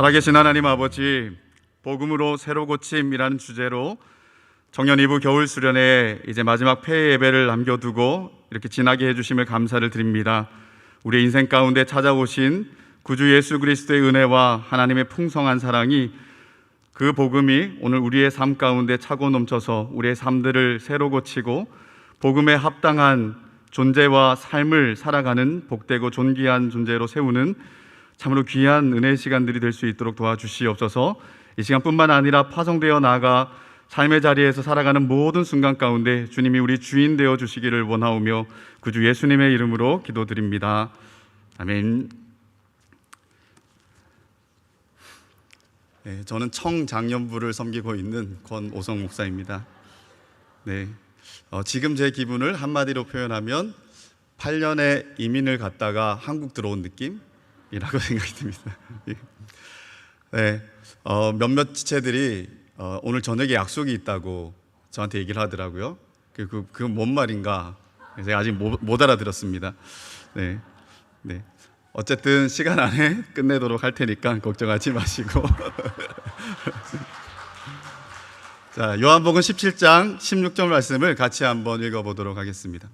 살아계신 하나님 아버지, 복음으로 새로 고침이라는 주제로 청년 2부 겨울 수련회 이제 마지막 폐회 예배를 남겨두고 이렇게 지나게 해주심을 감사를 드립니다. 우리의 인생 가운데 찾아오신 구주 예수 그리스도의 은혜와 하나님의 풍성한 사랑이, 그 복음이 오늘 우리의 삶 가운데 차고 넘쳐서 우리의 삶들을 새로 고치고 복음에 합당한 존재와 삶을 살아가는 복되고 존귀한 존재로 세우는 참으로 귀한 은혜의 시간들이 될 수 있도록 도와주시옵소서. 이 시간뿐만 아니라 파송되어 나아가 삶의 자리에서 살아가는 모든 순간 가운데 주님이 우리 주인 되어 주시기를 원하오며 구주 예수님의 이름으로 기도드립니다. 아멘. 네, 저는 청장년부를 섬기고 있는 권오성 목사입니다. 네, 지금 제 기분을 한마디로 표현하면 8년의 이민을 갔다가 한국 들어온 느낌이라고 생각이 듭니다. 네, 몇몇 지체들이 오늘 저녁에 약속이 있다고 저한테 얘기를 하더라고요. 그 뭔 말인가 제가 아직 못 알아들었습니다. 네. 어쨌든 시간 안에 끝내도록 할 테니까 걱정하지 마시고 자, 요한복음 17장 16절 말씀을 같이 한번 읽어보도록 하겠습니다.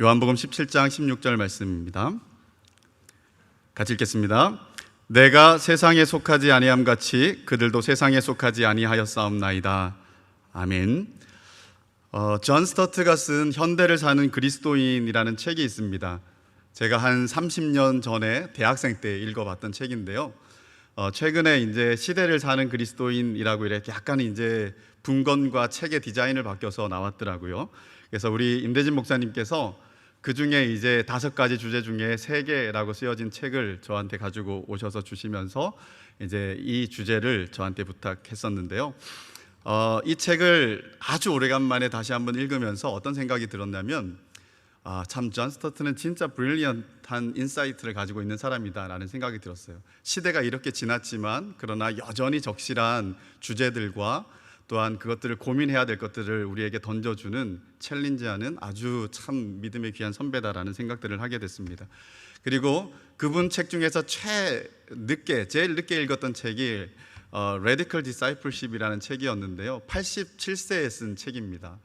요한복음 17장 16절 말씀입니다. 같이 읽겠습니다. 내가 세상에 속하지 아니함 같이 그들도 세상에 속하지 아니하였사옵나이다. 아멘. 존 스터트가 쓴 현대를 사는 그리스도인이라는 책이 있습니다. 제가 한 30년 전에 대학생 때 읽어봤던 책인데요. 최근에 이제 시대를 사는 그리스도인이라고 이렇게 약간 이제 분권과 책의 디자인을 바뀌어서 나왔더라고요. 그래서 우리 임대진 목사님께서 그 중에 이제 5가지 주제 중에 3개라고 쓰여진 책을 저한테 가지고 오셔서 주시면서 이제 이 주제를 저한테 부탁했었는데요. 이 책을 아주 오래간만에 다시 한번 읽으면서 어떤 생각이 들었냐면, 참 존 스터트는 진짜 브릴리언트한 인사이트를 가지고 있는 사람이다라는 생각이 들었어요. 시대가 이렇게 지났지만 그러나 여전히 적실한 주제들과 또한 그것들을 고민해야 될 것들을 우리에게 던져주는 챌린지하는 아주 참 믿음의 귀한 선배다라는 생각들을 하게 됐습니다. 그리고 그분 책 중에서 제일 늦게 읽었던 책이 Radical Discipleship이라는 책이었는데요. 87세에 쓴 책입니다.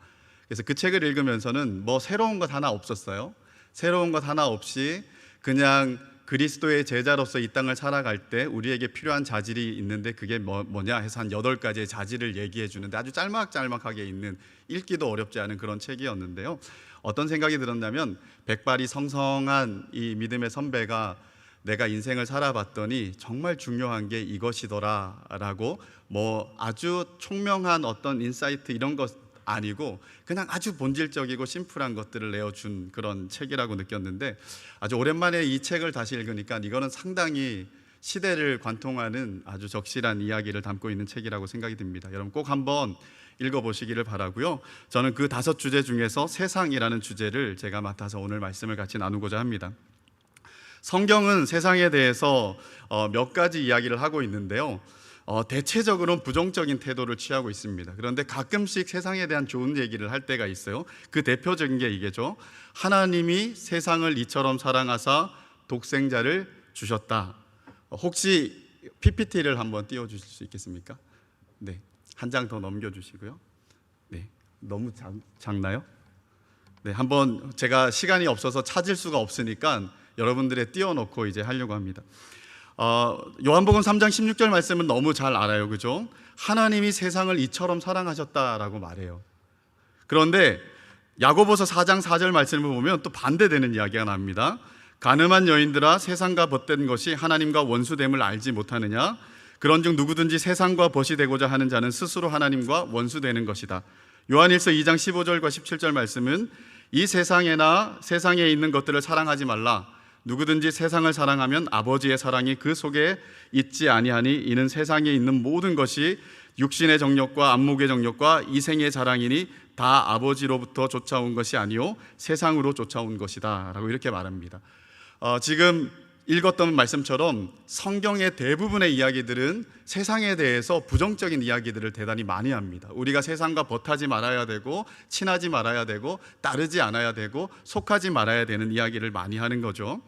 그래서 그 책을 읽으면서는 뭐 새로운 것 하나 없었어요. 새로운 것 하나 없이 그냥 그리스도의 제자로서 이 땅을 살아갈 때 우리에게 필요한 자질이 있는데 그게 뭐냐 해서 한 8가지의 자질을 얘기해 주는데 아주 짤막짤막하게 있는, 읽기도 어렵지 않은 그런 책이었는데요. 어떤 생각이 들었냐면, 백발이 성성한 이 믿음의 선배가 내가 인생을 살아봤더니 정말 중요한 게 이것이더라 라고 뭐 아주 총명한 어떤 인사이트 이런 것 아니고 그냥 아주 본질적이고 심플한 것들을 내어준 그런 책이라고 느꼈는데, 아주 오랜만에 이 책을 다시 읽으니까 이거는 상당히 시대를 관통하는 아주 적실한 이야기를 담고 있는 책이라고 생각이 듭니다. 여러분 꼭 한번 읽어보시기를 바라고요. 저는 그 5주제 중에서 세상이라는 주제를 제가 맡아서 오늘 말씀을 같이 나누고자 합니다. 성경은 세상에 대해서 몇 가지 이야기를 하고 있는데요. 대체적으로는 부정적인 태도를 취하고 있습니다. 그런데 가끔씩 세상에 대한 좋은 얘기를 할 때가 있어요. 그 대표적인 게 이게죠. 하나님이 세상을 이처럼 사랑하사 독생자를 주셨다. 혹시 PPT를 한번 띄워주실 수 있겠습니까? 네, 한 장 더 넘겨주시고요. 네, 너무 작나요? 네, 한번 제가 시간이 없어서 찾을 수가 없으니까 여러분들의 띄워놓고 이제 하려고 합니다. 요한복음 3장 16절 말씀은 너무 잘 알아요, 그죠? 하나님이 세상을 이처럼 사랑하셨다라고 말해요. 그런데 야고보서 4장 4절 말씀을 보면 또 반대되는 이야기가 납니다. 가늠한 여인들아, 세상과 벗된 것이 하나님과 원수됨을 알지 못하느냐? 그런즉 누구든지 세상과 벗이 되고자 하는 자는 스스로 하나님과 원수되는 것이다. 요한일서 2장 15절과 17절 말씀은 이 세상에나 세상에 있는 것들을 사랑하지 말라. 누구든지 세상을 사랑하면 아버지의 사랑이 그 속에 있지 아니하니 이는 세상에 있는 모든 것이 육신의 정욕과 안목의 정욕과 이생의 자랑이니 다 아버지로부터 쫓아온 것이 아니요 세상으로 쫓아온 것이다 라고 이렇게 말합니다. 지금 읽었던 말씀처럼 성경의 대부분의 이야기들은 세상에 대해서 부정적인 이야기들을 대단히 많이 합니다. 우리가 세상과 벗하지 말아야 되고 친하지 말아야 되고 따르지 않아야 되고 속하지 말아야 되는 이야기를 많이 하는 거죠.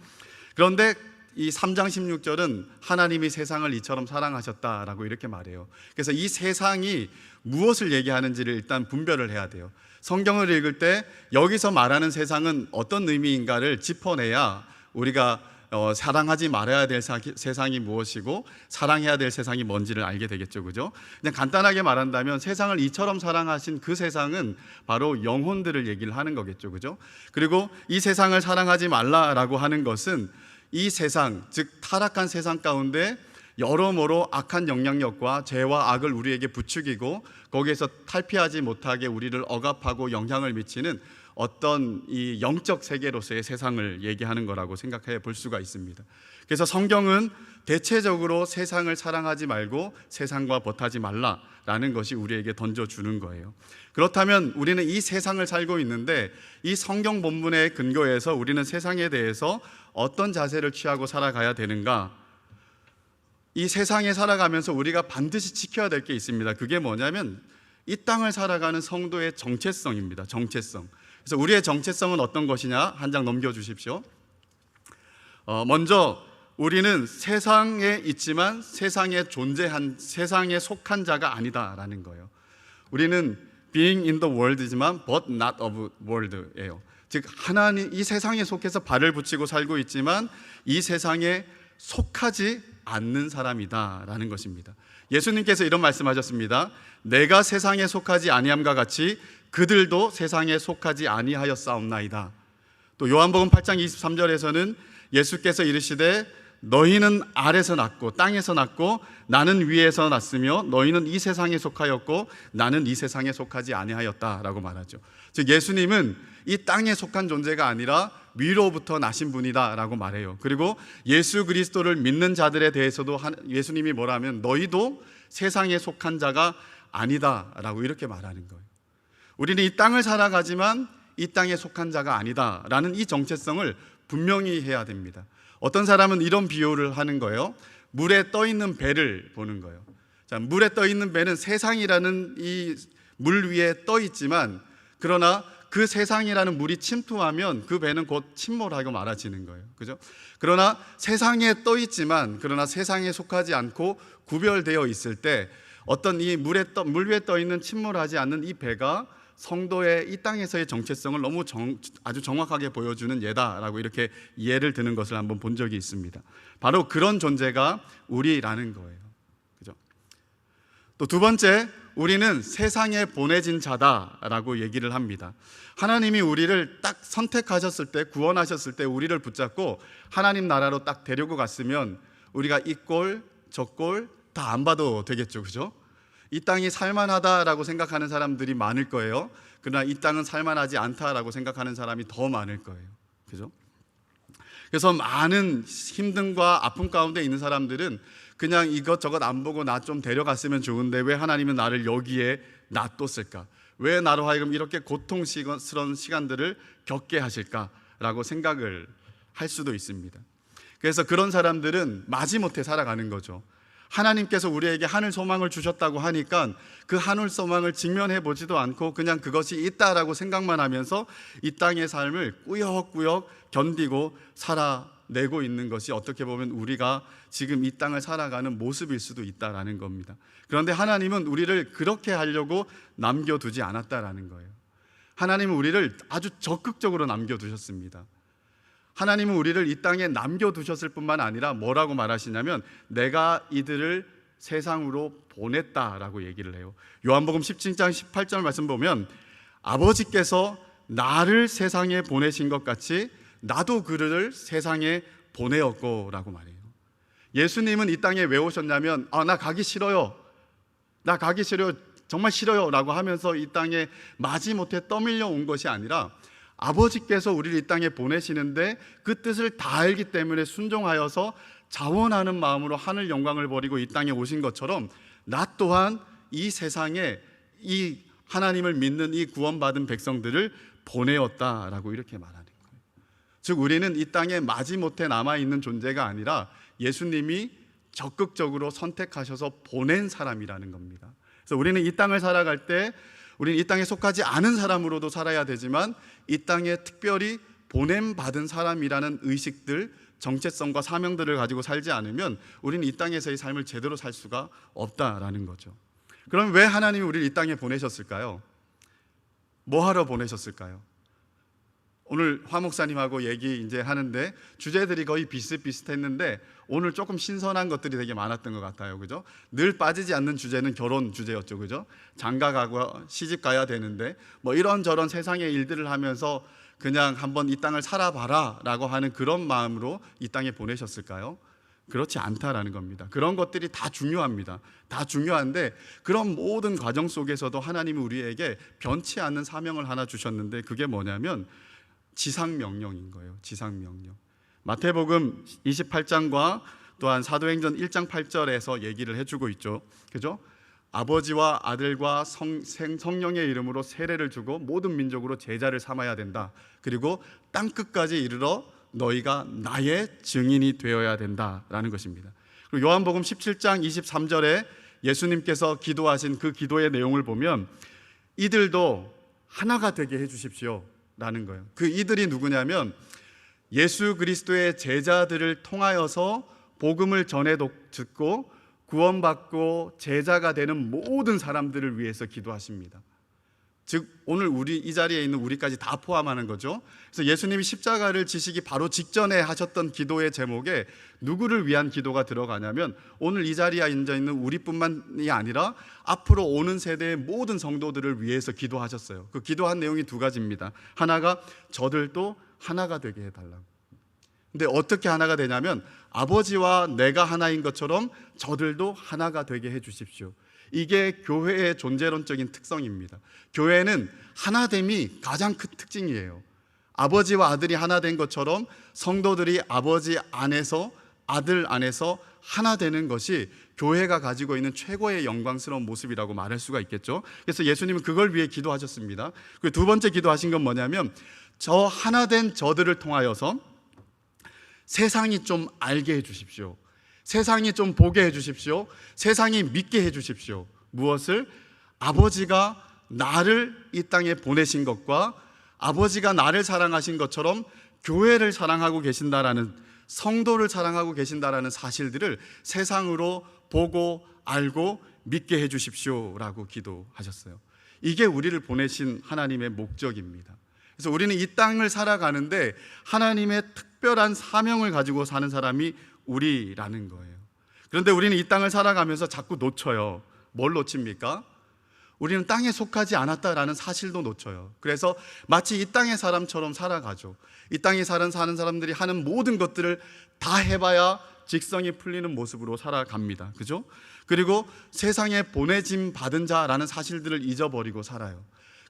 그런데 이 3장 16절은 하나님이 세상을 이처럼 사랑하셨다라고 이렇게 말해요. 그래서 이 세상이 무엇을 얘기하는지를 일단 분별을 해야 돼요. 성경을 읽을 때 여기서 말하는 세상은 어떤 의미인가를 짚어내야 우리가 사랑하지 말아야 될 세상이 무엇이고 사랑해야 될 세상이 뭔지를 알게 되겠죠, 그죠? 그냥 간단하게 말한다면 세상을 이처럼 사랑하신 그 세상은 바로 영혼들을 얘기를 하는 거겠죠, 그죠? 그리고 이 세상을 사랑하지 말라라고 하는 것은 이 세상, 즉 타락한 세상 가운데 여러모로 악한 영향력과 죄와 악을 우리에게 부추기고 거기에서 탈피하지 못하게 우리를 억압하고 영향을 미치는 어떤 이 영적 세계로서의 세상을 얘기하는 거라고 생각해 볼 수가 있습니다. 그래서 성경은 대체적으로 세상을 사랑하지 말고 세상과 벗하지 말라라는 것이 우리에게 던져주는 거예요. 그렇다면 우리는 이 세상을 살고 있는데 이 성경 본문에 근거해서 우리는 세상에 대해서 어떤 자세를 취하고 살아가야 되는가? 이 세상에 살아가면서 우리가 반드시 지켜야 될 게 있습니다. 그게 뭐냐면 이 땅을 살아가는 성도의 정체성입니다. 정체성. 그래서 우리의 정체성은 어떤 것이냐? 한 장 넘겨주십시오. 먼저 우리는 세상에 있지만 세상에 속한 자가 아니다라는 거예요. 우리는 being in the world이지만 but not of world예요. 즉 하나님 이 세상에 속해서 발을 붙이고 살고 있지만 이 세상에 속하지 않는 사람이다라는 것입니다. 예수님께서 이런 말씀하셨습니다. 내가 세상에 속하지 아니함과 같이 그들도 세상에 속하지 아니하였사옵나이다. 또 요한복음 8장 23절에서는 예수께서 이르시되 너희는 아래서 났고 땅에서 났고 나는 위에서 났으며 너희는 이 세상에 속하였고 나는 이 세상에 속하지 아니하였다라고 말하죠. 즉 예수님은 이 땅에 속한 존재가 아니라 위로부터 나신 분이다라고 말해요. 그리고 예수 그리스도를 믿는 자들에 대해서도 예수님이 뭐라면 너희도 세상에 속한 자가 아니다라고 이렇게 말하는 거예요. 우리는 이 땅을 살아가지만 이 땅에 속한 자가 아니다라는 이 정체성을 분명히 해야 됩니다. 어떤 사람은 이런 비유를 하는 거예요. 물에 떠 있는 배를 보는 거예요. 자, 물에 떠 있는 배는 세상이라는 이 물 위에 떠 있지만 그러나 그 세상이라는 물이 침투하면 그 배는 곧 침몰하고 말아지는 거예요. 그죠? 그러나 세상에 떠 있지만 그러나 세상에 속하지 않고 구별되어 있을 때 어떤 이 물 위에 떠 있는 침몰하지 않는 이 배가 성도의 이 땅에서의 정체성을 너무 아주 정확하게 보여주는 예다라고 이렇게 예를 드는 것을 한번 본 적이 있습니다. 바로 그런 존재가 우리라는 거예요. 그죠? 또 두 번째, 우리는 세상에 보내진 자다라고 얘기를 합니다. 하나님이 우리를 딱 선택하셨을 때, 구원하셨을 때 우리를 붙잡고 하나님 나라로 딱 데리고 갔으면 우리가 이 꼴, 저 꼴 다 안 봐도 되겠죠. 그죠? 이 땅이 살만하다라고 생각하는 사람들이 많을 거예요. 그러나 이 땅은 살만하지 않다라고 생각하는 사람이 더 많을 거예요. 그죠? 그래서 많은 힘듦과 아픔 가운데 있는 사람들은 그냥 이것저것 안 보고 나 좀 데려갔으면 좋은데 왜 하나님은 나를 여기에 놔뒀을까? 왜 나로 하여금 이렇게 고통스러운 시간들을 겪게 하실까라고 생각을 할 수도 있습니다. 그래서 그런 사람들은 마지못해 살아가는 거죠. 하나님께서 우리에게 하늘 소망을 주셨다고 하니까 그 하늘 소망을 직면해 보지도 않고 그냥 그것이 있다라고 생각만 하면서 이 땅의 삶을 꾸역꾸역 견디고 살아내고 있는 것이 어떻게 보면 우리가 지금 이 땅을 살아가는 모습일 수도 있다라는 겁니다. 그런데 하나님은 우리를 그렇게 하려고 남겨두지 않았다라는 거예요. 하나님은 우리를 아주 적극적으로 남겨두셨습니다. 하나님은 우리를 이 땅에 남겨두셨을 뿐만 아니라 뭐라고 말하시냐면 내가 이들을 세상으로 보냈다라고 얘기를 해요. 요한복음 17장 18절 말씀 보면 아버지께서 나를 세상에 보내신 것 같이 나도 그들을 세상에 보내었고 라고 말해요. 예수님은 이 땅에 왜 오셨냐면 나 가기 싫어요. 나 가기 싫어요. 정말 싫어요 라고 하면서 이 땅에 마지못해 떠밀려 온 것이 아니라 아버지께서 우리를 이 땅에 보내시는데 그 뜻을 다 알기 때문에 순종하여서 자원하는 마음으로 하늘 영광을 버리고 이 땅에 오신 것처럼 나 또한 이 세상에 이 하나님을 믿는 이 구원받은 백성들을 보내었다라고 이렇게 말하는 거예요. 즉 우리는 이 땅에 마지못해 남아있는 존재가 아니라 예수님이 적극적으로 선택하셔서 보낸 사람이라는 겁니다. 그래서 우리는 이 땅을 살아갈 때 우리는 이 땅에 속하지 않은 사람으로도 살아야 되지만 이 땅에 특별히 보냄받은 사람이라는 의식들, 정체성과 사명들을 가지고 살지 않으면 우리는 이 땅에서의 삶을 제대로 살 수가 없다라는 거죠. 그럼 왜 하나님이 우리를 이 땅에 보내셨을까요? 뭐 하러 보내셨을까요? 오늘 화 목사님하고 얘기 이제 하는데 주제들이 거의 비슷비슷했는데 오늘 조금 신선한 것들이 되게 많았던 것 같아요. 그죠? 늘 빠지지 않는 주제는 결혼 주제였죠. 그죠? 장가 가고 시집 가야 되는데 뭐 이런저런 세상의 일들을 하면서 그냥 한번 이 땅을 살아봐라 라고 하는 그런 마음으로 이 땅에 보내셨을까요? 그렇지 않다라는 겁니다. 그런 것들이 다 중요합니다. 다 중요한데 그런 모든 과정 속에서도 하나님이 우리에게 변치 않는 사명을 하나 주셨는데 그게 뭐냐면 지상명령인 거예요. 지상명령. 마태복음 28장과 또한 사도행전 1장 8절에서 얘기를 해주고 있죠. 그죠? 아버지와 아들과 성령의 이름으로 세례를 주고 모든 민족으로 제자를 삼아야 된다. 그리고 땅끝까지 이르러 너희가 나의 증인이 되어야 된다라는 것입니다. 그리고 요한복음 17장 23절에 예수님께서 기도하신 그 기도의 내용을 보면 이들도 하나가 되게 해주십시오 라는 거예요. 그 이들이 누구냐면 예수 그리스도의 제자들을 통하여서 복음을 전해 듣고 구원받고 제자가 되는 모든 사람들을 위해서 기도하십니다. 즉 오늘 우리 이 자리에 있는 우리까지 다 포함하는 거죠. 그래서 예수님이 십자가를 지시기 바로 직전에 하셨던 기도의 제목에 누구를 위한 기도가 들어가냐면 오늘 이 자리에 앉아 있는 우리뿐만이 아니라 앞으로 오는 세대의 모든 성도들을 위해서 기도하셨어요. 그 기도한 내용이 두 가지입니다. 하나가 저들도 하나가 되게 해달라고. 근데 어떻게 하나가 되냐면 아버지와 내가 하나인 것처럼 저들도 하나가 되게 해주십시오. 이게 교회의 존재론적인 특성입니다. 교회는 하나됨이 가장 큰 특징이에요. 아버지와 아들이 하나 된 것처럼 성도들이 아버지 안에서 아들 안에서 하나 되는 것이 교회가 가지고 있는 최고의 영광스러운 모습이라고 말할 수가 있겠죠. 그래서 예수님은 그걸 위해 기도하셨습니다. 그 두 번째 기도하신 건 뭐냐면 저 하나 된 저들을 통하여서 세상이 좀 알게 해 주십시오. 세상이 좀 보게 해 주십시오. 세상이 믿게 해 주십시오. 무엇을? 아버지가 나를 이 땅에 보내신 것과 아버지가 나를 사랑하신 것처럼 교회를 사랑하고 계신다라는, 성도를 사랑하고 계신다라는 사실들을 세상으로 보고 알고 믿게 해 주십시오라고 기도하셨어요. 이게 우리를 보내신 하나님의 목적입니다. 그래서 우리는 이 땅을 살아가는데 하나님의 특별한 사명을 가지고 사는 사람이 우리라는 거예요. 그런데 우리는 이 땅을 살아가면서 자꾸 놓쳐요. 뭘 놓칩니까? 우리는 땅에 속하지 않았다라는 사실도 놓쳐요. 그래서 마치 이 땅의 사람처럼 살아가죠. 이 땅에 사는 사람들이 하는 모든 것들을 다 해봐야 직성이 풀리는 모습으로 살아갑니다. 그죠? 그리고 세상에 보내짐 받은 자라는 사실들을 잊어버리고 살아요.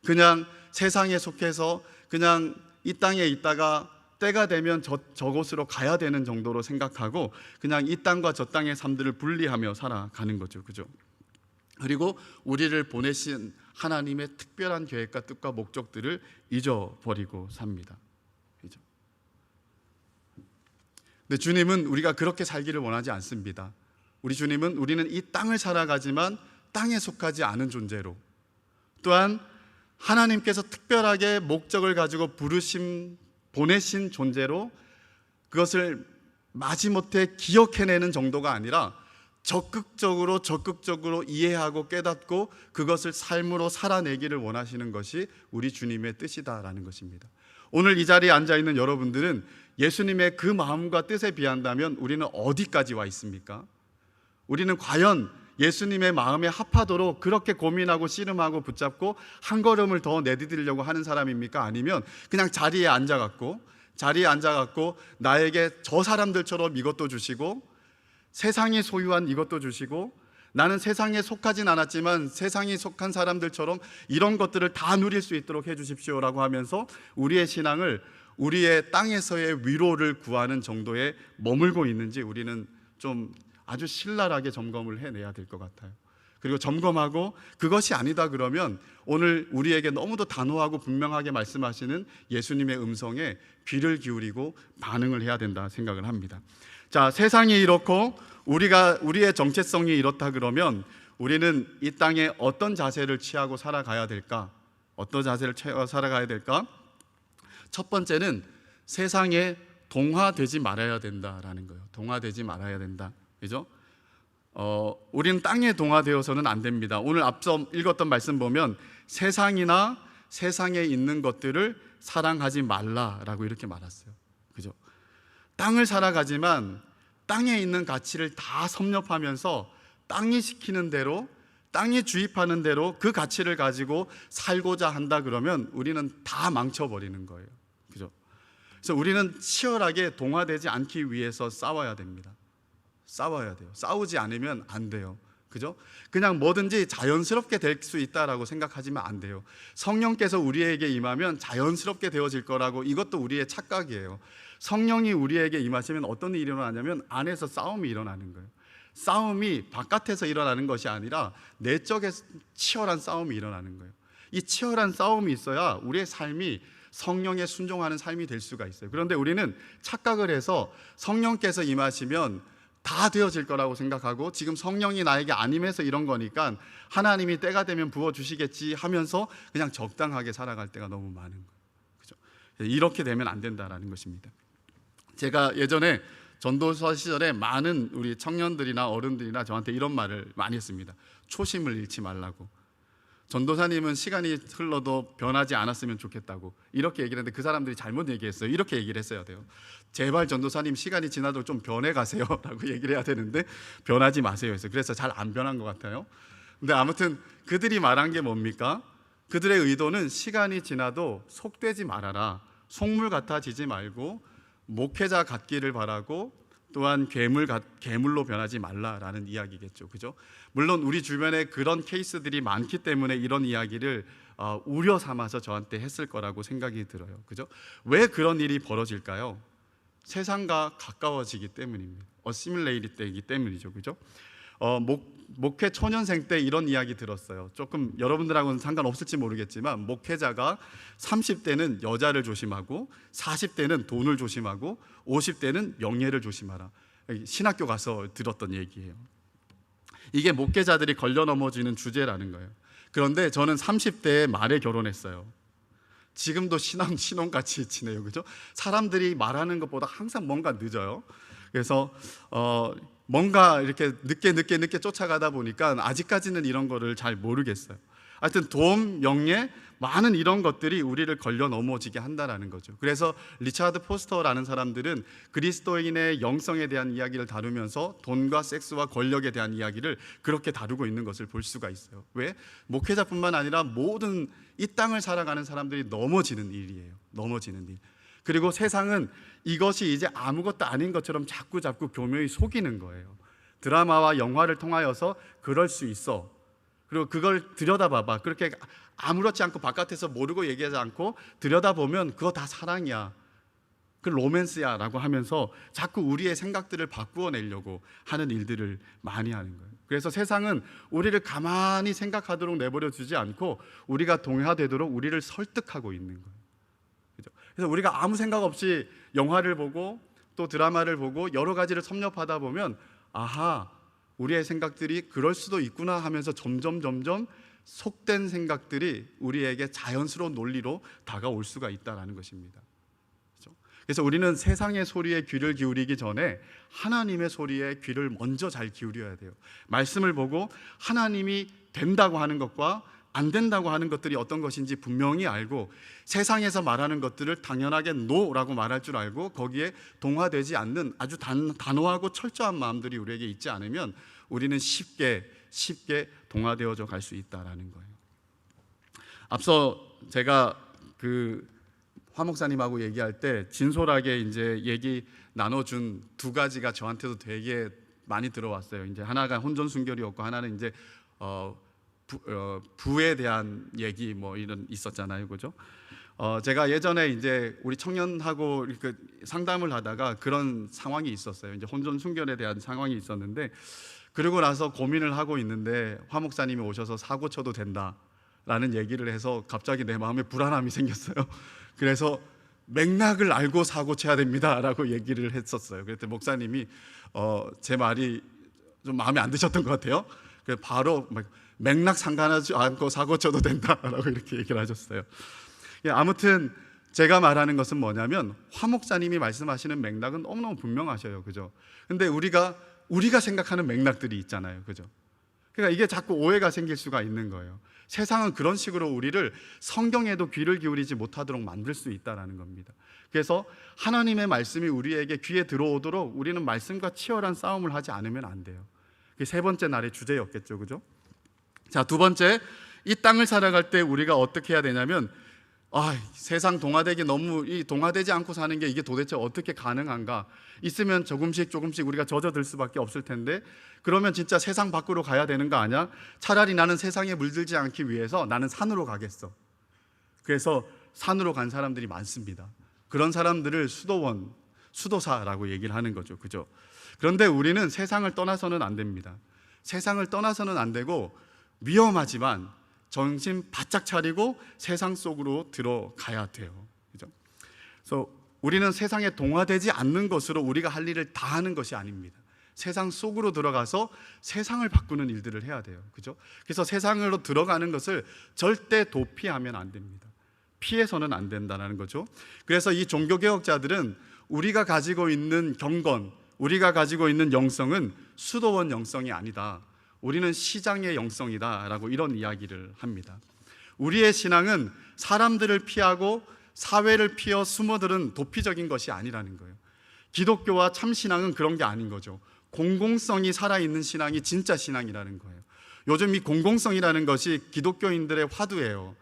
그냥 세상에 속해서 그냥 이 땅에 있다가 때가 되면 저곳으로 가야 되는 정도로 생각하고 그냥 이 땅과 저 땅의 삶들을 분리하며 살아가는 거죠. 그죠? 그리고 우리를 보내신 하나님의 특별한 계획과 뜻과 목적들을 잊어버리고 삽니다. 그죠? 근데 주님은 우리가 그렇게 살기를 원하지 않습니다. 우리 주님은 우리는 이 땅을 살아가지만 땅에 속하지 않은 존재로, 또한 하나님께서 특별하게 목적을 가지고 보내신 존재로 그것을 마지못해 기억해내는 정도가 아니라 적극적으로 이해하고 깨닫고 그것을 삶으로 살아내기를 원하시는 것이 우리 주님의 뜻이다라는 것입니다. 오늘 이 자리에 앉아있는 여러분들은 예수님의 그 마음과 뜻에 비한다면 우리는 어디까지 와 있습니까? 우리는 과연 예수님의 마음에 합하도록 그렇게 고민하고 씨름하고 붙잡고 한 걸음을 더 내디디려고 하는 사람입니까? 아니면 그냥 자리에 앉아갖고 나에게 저 사람들처럼 이것도 주시고 세상이 소유한 이것도 주시고 나는 세상에 속하진 않았지만 세상에 속한 사람들처럼 이런 것들을 다 누릴 수 있도록 해주십시오라고 하면서 우리의 신앙을 우리의 땅에서의 위로를 구하는 정도에 머물고 있는지 우리는 좀 아주 신랄하게 점검을 해내야 될 것 같아요. 그리고 점검하고 그것이 아니다 그러면 오늘 우리에게 너무도 단호하고 분명하게 말씀하시는 예수님의 음성에 귀를 기울이고 반응을 해야 된다 생각을 합니다. 자, 세상이 이렇고 우리의 정체성이 이렇다 그러면 우리는 이 땅에 어떤 자세를 취하고 살아가야 될까? 어떤 자세를 취하고 살아가야 될까? 첫 번째는 세상에 동화되지 말아야 된다라는 거예요. 동화되지 말아야 된다. 그죠? 우리는 땅에 동화되어서는 안 됩니다. 오늘 앞서 읽었던 말씀 보면 세상이나 세상에 있는 것들을 사랑하지 말라라고 이렇게 말했어요. 그죠? 땅을 살아가지만 땅에 있는 가치를 다 섭렵하면서 땅이 시키는 대로, 땅이 주입하는 대로 그 가치를 가지고 살고자 한다 그러면 우리는 다 망쳐버리는 거예요. 그죠? 그래서 우리는 치열하게 동화되지 않기 위해서 싸워야 됩니다. 싸워야 돼요. 싸우지 않으면 안 돼요. 그죠? 그냥 뭐든지 자연스럽게 될 수 있다라고 생각하지면 안 돼요. 성령께서 우리에게 임하면 자연스럽게 되어질 거라고, 이것도 우리의 착각이에요. 성령이 우리에게 임하시면 어떤 일이 일어나냐면 안에서 싸움이 일어나는 거예요. 싸움이 바깥에서 일어나는 것이 아니라 내적에 치열한 싸움이 일어나는 거예요. 이 치열한 싸움이 있어야 우리의 삶이 성령에 순종하는 삶이 될 수가 있어요. 그런데 우리는 착각을 해서 성령께서 임하시면 다 되어질 거라고 생각하고, 지금 성령이 나에게 안 임해서 이런 거니까 하나님이 때가 되면 부어주시겠지 하면서 그냥 적당하게 살아갈 때가 너무 많은 거예요. 그죠? 이렇게 되면 안 된다라는 것입니다. 제가 예전에 전도사 시절에 많은 우리 청년들이나 어른들이나 저한테 이런 말을 많이 했습니다. 초심을 잃지 말라고. 전도사님은 시간이 흘러도 변하지 않았으면 좋겠다고 이렇게 얘기를 했는데 그 사람들이 잘못 얘기했어요. 이렇게 얘기를 했어야 돼요. 제발 전도사님 시간이 지나도 좀 변해 가세요 라고 얘기를 해야 되는데 변하지 마세요 했어요. 그래서 잘 안 변한 것 같아요. 근데 아무튼 그들이 말한 게 뭡니까? 그들의 의도는 시간이 지나도 속되지 말아라, 속물 같아지지 말고 목회자 같기를 바라고, 또한 괴물로 변하지 말라라는 이야기겠죠. 그죠? 물론 우리 주변에 그런 케이스들이 많기 때문에 이런 이야기를 우려 삼아서 저한테 했을 거라고 생각이 들어요. 그죠? 왜 그런 일이 벌어질까요? 세상과 가까워지기 때문입니다. 어시밀레이트 되기 때문이죠. 그죠? 목회 초년생 때 이런 이야기 들었어요. 조금 여러분들하고는 상관없을지 모르겠지만 목회자가 30대는 여자를 조심하고 40대는 돈을 조심하고 50대는 명예를 조심하라. 신학교 가서 들었던 얘기예요. 이게 목회자들이 걸려 넘어지는 주제라는 거예요. 그런데 저는 30대 말에 결혼했어요. 지금도 신혼같이 지내요. 그죠? 사람들이 말하는 것보다 항상 뭔가 늦어요. 그래서 뭔가 이렇게 늦게 쫓아가다 보니까 아직까지는 이런 거를 잘 모르겠어요. 하여튼 돈, 명예, 많은 이런 것들이 우리를 걸려 넘어지게 한다는 거죠. 그래서 리차드 포스터라는 사람들은 그리스도인의 영성에 대한 이야기를 다루면서 돈과 섹스와 권력에 대한 이야기를 그렇게 다루고 있는 것을 볼 수가 있어요. 왜? 목회자뿐만 아니라 모든 이 땅을 살아가는 사람들이 넘어지는 일이에요. 넘어지는 일. 그리고 세상은 이것이 이제 아무것도 아닌 것처럼 자꾸 교묘히 속이는 거예요. 드라마와 영화를 통하여서 그럴 수 있어. 그리고 그걸 들여다봐봐. 그렇게 아무렇지 않고 바깥에서 모르고 얘기하지 않고 들여다보면 그거 다 사랑이야, 그 로맨스야 라고 하면서 자꾸 우리의 생각들을 바꾸어내려고 하는 일들을 많이 하는 거예요. 그래서 세상은 우리를 가만히 생각하도록 내버려 두지 않고 우리가 동화되도록 우리를 설득하고 있는 거예요. 그래서 우리가 아무 생각 없이 영화를 보고 또 드라마를 보고 여러 가지를 섭렵하다 보면 아하, 우리의 생각들이 그럴 수도 있구나 하면서 점점 속된 생각들이 우리에게 자연스러운 논리로 다가올 수가 있다는 것입니다. 그래서 우리는 세상의 소리에 귀를 기울이기 전에 하나님의 소리에 귀를 먼저 잘 기울여야 돼요. 말씀을 보고 하나님이 된다고 하는 것과 안 된다고 하는 것들이 어떤 것인지 분명히 알고, 세상에서 말하는 것들을 당연하게 노라고 말할 줄 알고 거기에 동화되지 않는 아주 단호하고 철저한 마음들이 우리에게 있지 않으면 우리는 쉽게 동화되어져 갈 수 있다라는 거예요. 앞서 제가 화 목사님하고 얘기할 때 진솔하게 이제 얘기 나눠준 두 가지가 저한테도 되게 많이 들어왔어요. 이제 하나가 혼전 순결이었고 하나는 이제 부에 대한 얘기 뭐 이런 있었잖아요, 그죠? 제가 예전에 이제 우리 청년하고 이렇게 상담을 하다가 그런 상황이 있었어요. 이제 혼전 순결에 대한 상황이 있었는데, 그러고 나서 고민을 하고 있는데 화 목사님이 오셔서 사고 쳐도 된다라는 얘기를 해서 갑자기 내 마음에 불안함이 생겼어요. 그래서 맥락을 알고 사고 쳐야 됩니다라고 얘기를 했었어요. 그랬더니 목사님이 제 말이 좀 마음에 안 드셨던 것 같아요. 그래서 바로 맥락 상관하지 않고 사고 쳐도 된다라고 이렇게 얘기를 하셨어요. 아무튼 제가 말하는 것은 뭐냐면 화 목사님이 말씀하시는 맥락은 너무너무 분명하셔요. 그죠? 근데 우리가 생각하는 맥락들이 있잖아요. 그죠? 그러니까 이게 자꾸 오해가 생길 수가 있는 거예요. 세상은 그런 식으로 우리를 성경에도 귀를 기울이지 못하도록 만들 수 있다는 겁니다. 그래서 하나님의 말씀이 우리에게 귀에 들어오도록 우리는 말씀과 치열한 싸움을 하지 않으면 안 돼요. 그게 세 번째 날의 주제였겠죠. 그죠? 자, 두 번째, 이 땅을 살아갈 때 우리가 어떻게 해야 되냐면 세상 동화되지 않고 사는 게 이게 도대체 어떻게 가능한가? 있으면 조금씩 우리가 젖어들 수밖에 없을 텐데, 그러면 진짜 세상 밖으로 가야 되는 거 아니야? 차라리 나는 세상에 물들지 않기 위해서 나는 산으로 가겠어. 그래서 산으로 간 사람들이 많습니다. 그런 사람들을 수도사라고 얘기를 하는 거죠. 그죠? 그런데 우리는 세상을 떠나서는 안 됩니다. 세상을 떠나서는 안 되고 위험하지만 정신 바짝 차리고 세상 속으로 들어가야 돼요. 그죠? 그래서 우리는 세상에 동화되지 않는 것으로 우리가 할 일을 다 하는 것이 아닙니다. 세상 속으로 들어가서 세상을 바꾸는 일들을 해야 돼요. 그죠? 그래서 세상으로 들어가는 것을 절대 도피하면 안 됩니다. 피해서는 안 된다는 거죠. 그래서 이 종교개혁자들은 우리가 가지고 있는 경건, 우리가 가지고 있는 영성은 수도원 영성이 아니다. 우리는 시장의 영성이다라고 이런 이야기를 합니다. 우리의 신앙은 사람들을 피하고 사회를 피해 숨어드는 도피적인 것이 아니라는 거예요. 기독교와 참신앙은 그런 게 아닌 거죠. 공공성이 살아있는 신앙이 진짜 신앙이라는 거예요. 요즘 이 공공성이라는 것이 기독교인들의 화두예요.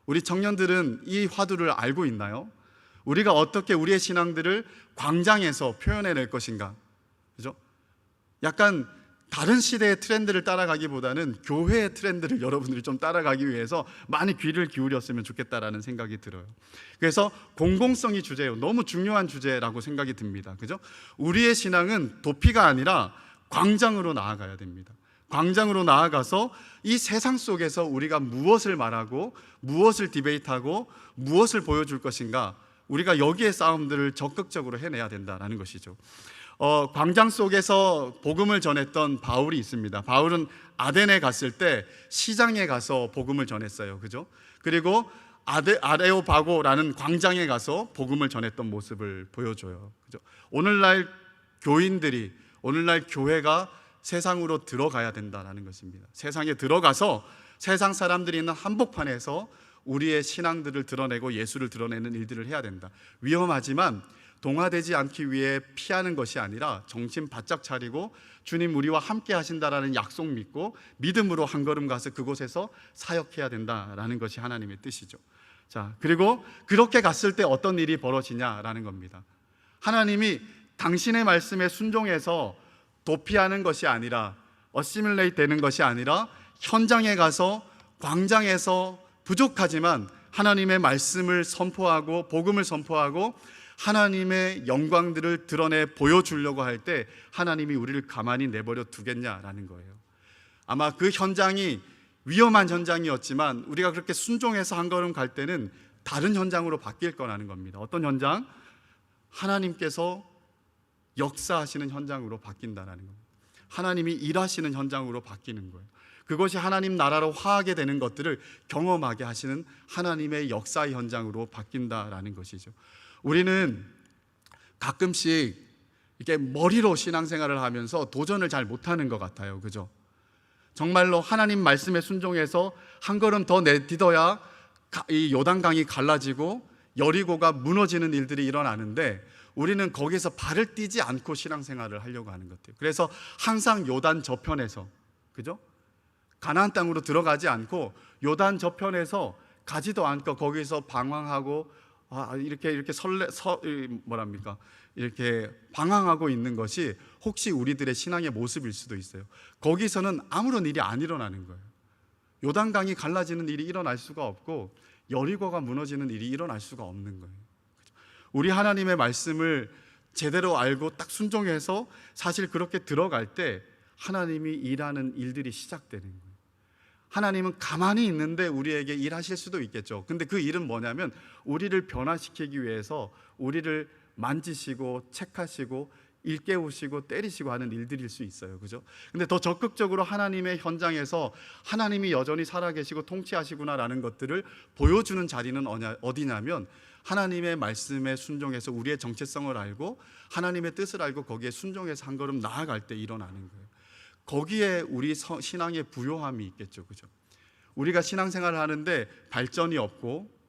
우리 청년들은 이 화두를 알고 있나요? 우리가 어떻게 우리의 신앙들을 광장에서 표현해낼 것인가? 그죠? 약간 다른 시대의 트렌드를 따라가기보다는 교회의 트렌드를 여러분들이 좀 따라가기 위해서 많이 귀를 기울였으면 좋겠다라는 생각이 들어요. 그래서 공공성이 주제예요. 너무 중요한 주제라고 생각이 듭니다. 그죠? 우리의 신앙은 도피가 아니라 광장으로 나아가야 됩니다. 광장으로 나아가서 이 세상 속에서 우리가 무엇을 말하고 무엇을 디베이트하고 무엇을 보여줄 것인가, 우리가 여기에 싸움들을 적극적으로 해내야 된다는 것이죠. 광장 속에서 복음을 전했던 바울이 있습니다. 바울은 아덴에 갔을 때 시장에 가서 복음을 전했어요. 그죠? 그리고 아레오바고라는 광장에 가서 복음을 전했던 모습을 보여줘요. 그죠? 오늘날 교인들이, 오늘날 교회가 세상으로 들어가야 된다는 것입니다. 세상에 들어가서 세상 사람들이 있는 한복판에서 우리의 신앙들을 드러내고 예수를 드러내는 일들을 해야 된다. 위험하지만 동화되지 않기 위해 피하는 것이 아니라 정신 바짝 차리고 주님 우리와 함께 하신다라는 약속 믿고 믿음으로 한 걸음 가서 그곳에서 사역해야 된다라는 것이 하나님의 뜻이죠. 자, 그리고 그렇게 갔을 때 어떤 일이 벌어지냐라는 겁니다. 하나님이 당신의 말씀에 순종해서 도피하는 것이 아니라 어시뮬레이트 되는 것이 아니라 현장에 가서 광장에서 부족하지만 하나님의 말씀을 선포하고 복음을 선포하고 하나님의 영광들을 드러내 보여주려고 할 때 하나님이 우리를 가만히 내버려 두겠냐라는 거예요. 아마 그 현장이 위험한 현장이었지만 우리가 그렇게 순종해서 한 걸음 갈 때는 다른 현장으로 바뀔 거라는 겁니다. 어떤 현장? 하나님께서 역사하시는 현장으로 바뀐다는 겁니다. 하나님이 일하시는 현장으로 바뀌는 거예요. 그것이 하나님 나라로 화하게 되는 것들을 경험하게 하시는 하나님의 역사의 현장으로 바뀐다라는 것이죠. 우리는 가끔씩 이렇게 머리로 신앙생활을 하면서 도전을 잘 못하는 것 같아요. 그죠? 정말로 하나님 말씀에 순종해서 한 걸음 더 내딛어야 이 요단강이 갈라지고 여리고가 무너지는 일들이 일어나는데 우리는 거기서 발을 떼지 않고 신앙생활을 하려고 하는 것 같아요. 그래서 항상 요단 저편에서, 그죠? 가나안 땅으로 들어가지 않고 요단 저편에서 가지도 않고 거기서 방황하고 이렇게 이렇게 방황하고 있는 것이 혹시 우리들의 신앙의 모습일 수도 있어요. 거기서는 아무런 일이 안 일어나는 거예요. 요단강이 갈라지는 일이 일어날 수가 없고 여리고가 무너지는 일이 일어날 수가 없는 거예요. 우리 하나님의 말씀을 제대로 알고 딱 순종해서 사실 그렇게 들어갈 때 하나님이 일하는 일들이 시작되는 거예요. 하나님은 가만히 있는데 우리에게 일하실 수도 있겠죠. 근데 그 일은 뭐냐면 우리를 변화시키기 위해서 우리를 만지시고 책하시고 일깨우시고 때리시고 하는 일들일 수 있어요. 그죠? 근데 더 적극적으로 하나님의 현장에서 하나님이 여전히 살아계시고 통치하시구나라는 것들을 보여주는 자리는 어디냐면 하나님의 말씀에 순종해서 우리의 정체성을 알고 하나님의 뜻을 알고 거기에 순종해서 한 걸음 나아갈 때 일어나는 거예요. 거기에 우리 신앙의 부요함이 있겠죠, 그죠? 우리가 신앙생활을 하는데 발전이 없고,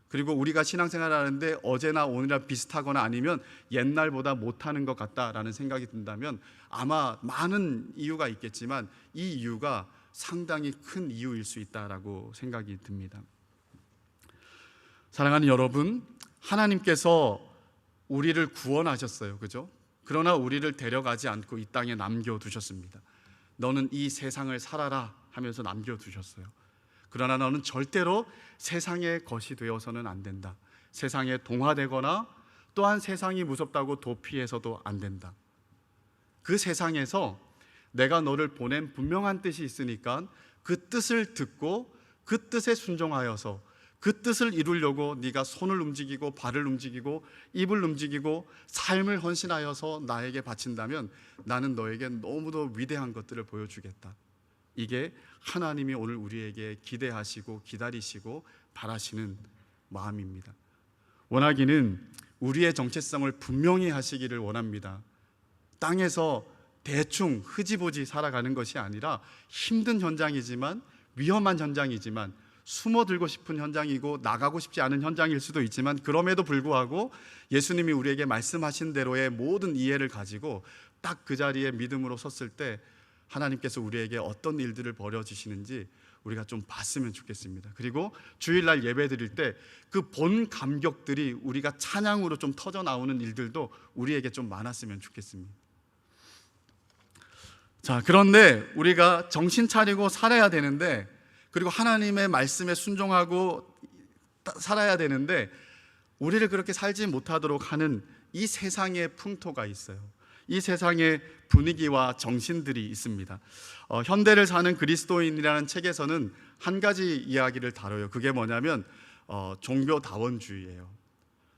그리고 우리가 신앙생활을 하는데 어제나 오늘이나 비슷하거나 아니면 옛날보다 못하는 것 같다라는 생각이 든다면 아마 많은 이유가 있겠지만 이 이유가 상당히 큰 이유일 수 있다라고 생각이 듭니다. 사랑하는 여러분, 하나님께서 우리를 구원하셨어요, 그죠? 그러나 우리를 데려가지 않고 이 땅에 남겨두셨습니다. 너는 이 세상을 살아라 하면서 남겨두셨어요. 그러나 너는 절대로 세상의 것이 되어서는 안 된다. 세상에 동화되거나 또한 세상이 무섭다고 도피해서도 안 된다. 그 세상에서 내가 너를 보낸 분명한 뜻이 있으니까 그 뜻을 듣고 그 뜻에 순종하여서 그 뜻을 이루려고 네가 손을 움직이고 발을 움직이고 입을 움직이고 삶을 헌신하여서 나에게 바친다면 나는 너에게 너무도 위대한 것들을 보여주겠다. 이게 하나님이 오늘 우리에게 기대하시고 기다리시고 바라시는 마음입니다. 원하기는 우리의 정체성을 분명히 하시기를 원합니다. 땅에서 대충 흐지부지 살아가는 것이 아니라 힘든 현장이지만 위험한 현장이지만 숨어들고 싶은 현장이고 나가고 싶지 않은 현장일 수도 있지만 그럼에도 불구하고 예수님이 우리에게 말씀하신 대로의 모든 이해를 가지고 딱 그 자리에 믿음으로 섰을 때 하나님께서 우리에게 어떤 일들을 벌여주시는지 우리가 좀 봤으면 좋겠습니다. 그리고 주일날 예배 드릴 때 그 본 감격들이 우리가 찬양으로 좀 터져 나오는 일들도 우리에게 좀 많았으면 좋겠습니다. 자, 그런데 우리가 정신 차리고 살아야 되는데, 그리고 하나님의 말씀에 순종하고 살아야 되는데 우리를 그렇게 살지 못하도록 하는 이 세상의 풍토가 있어요. 이 세상의 분위기와 정신들이 있습니다. 현대를 사는 그리스도인이라는 책에서는 한 가지 이야기를 다뤄요. 그게 뭐냐면 종교다원주의예요.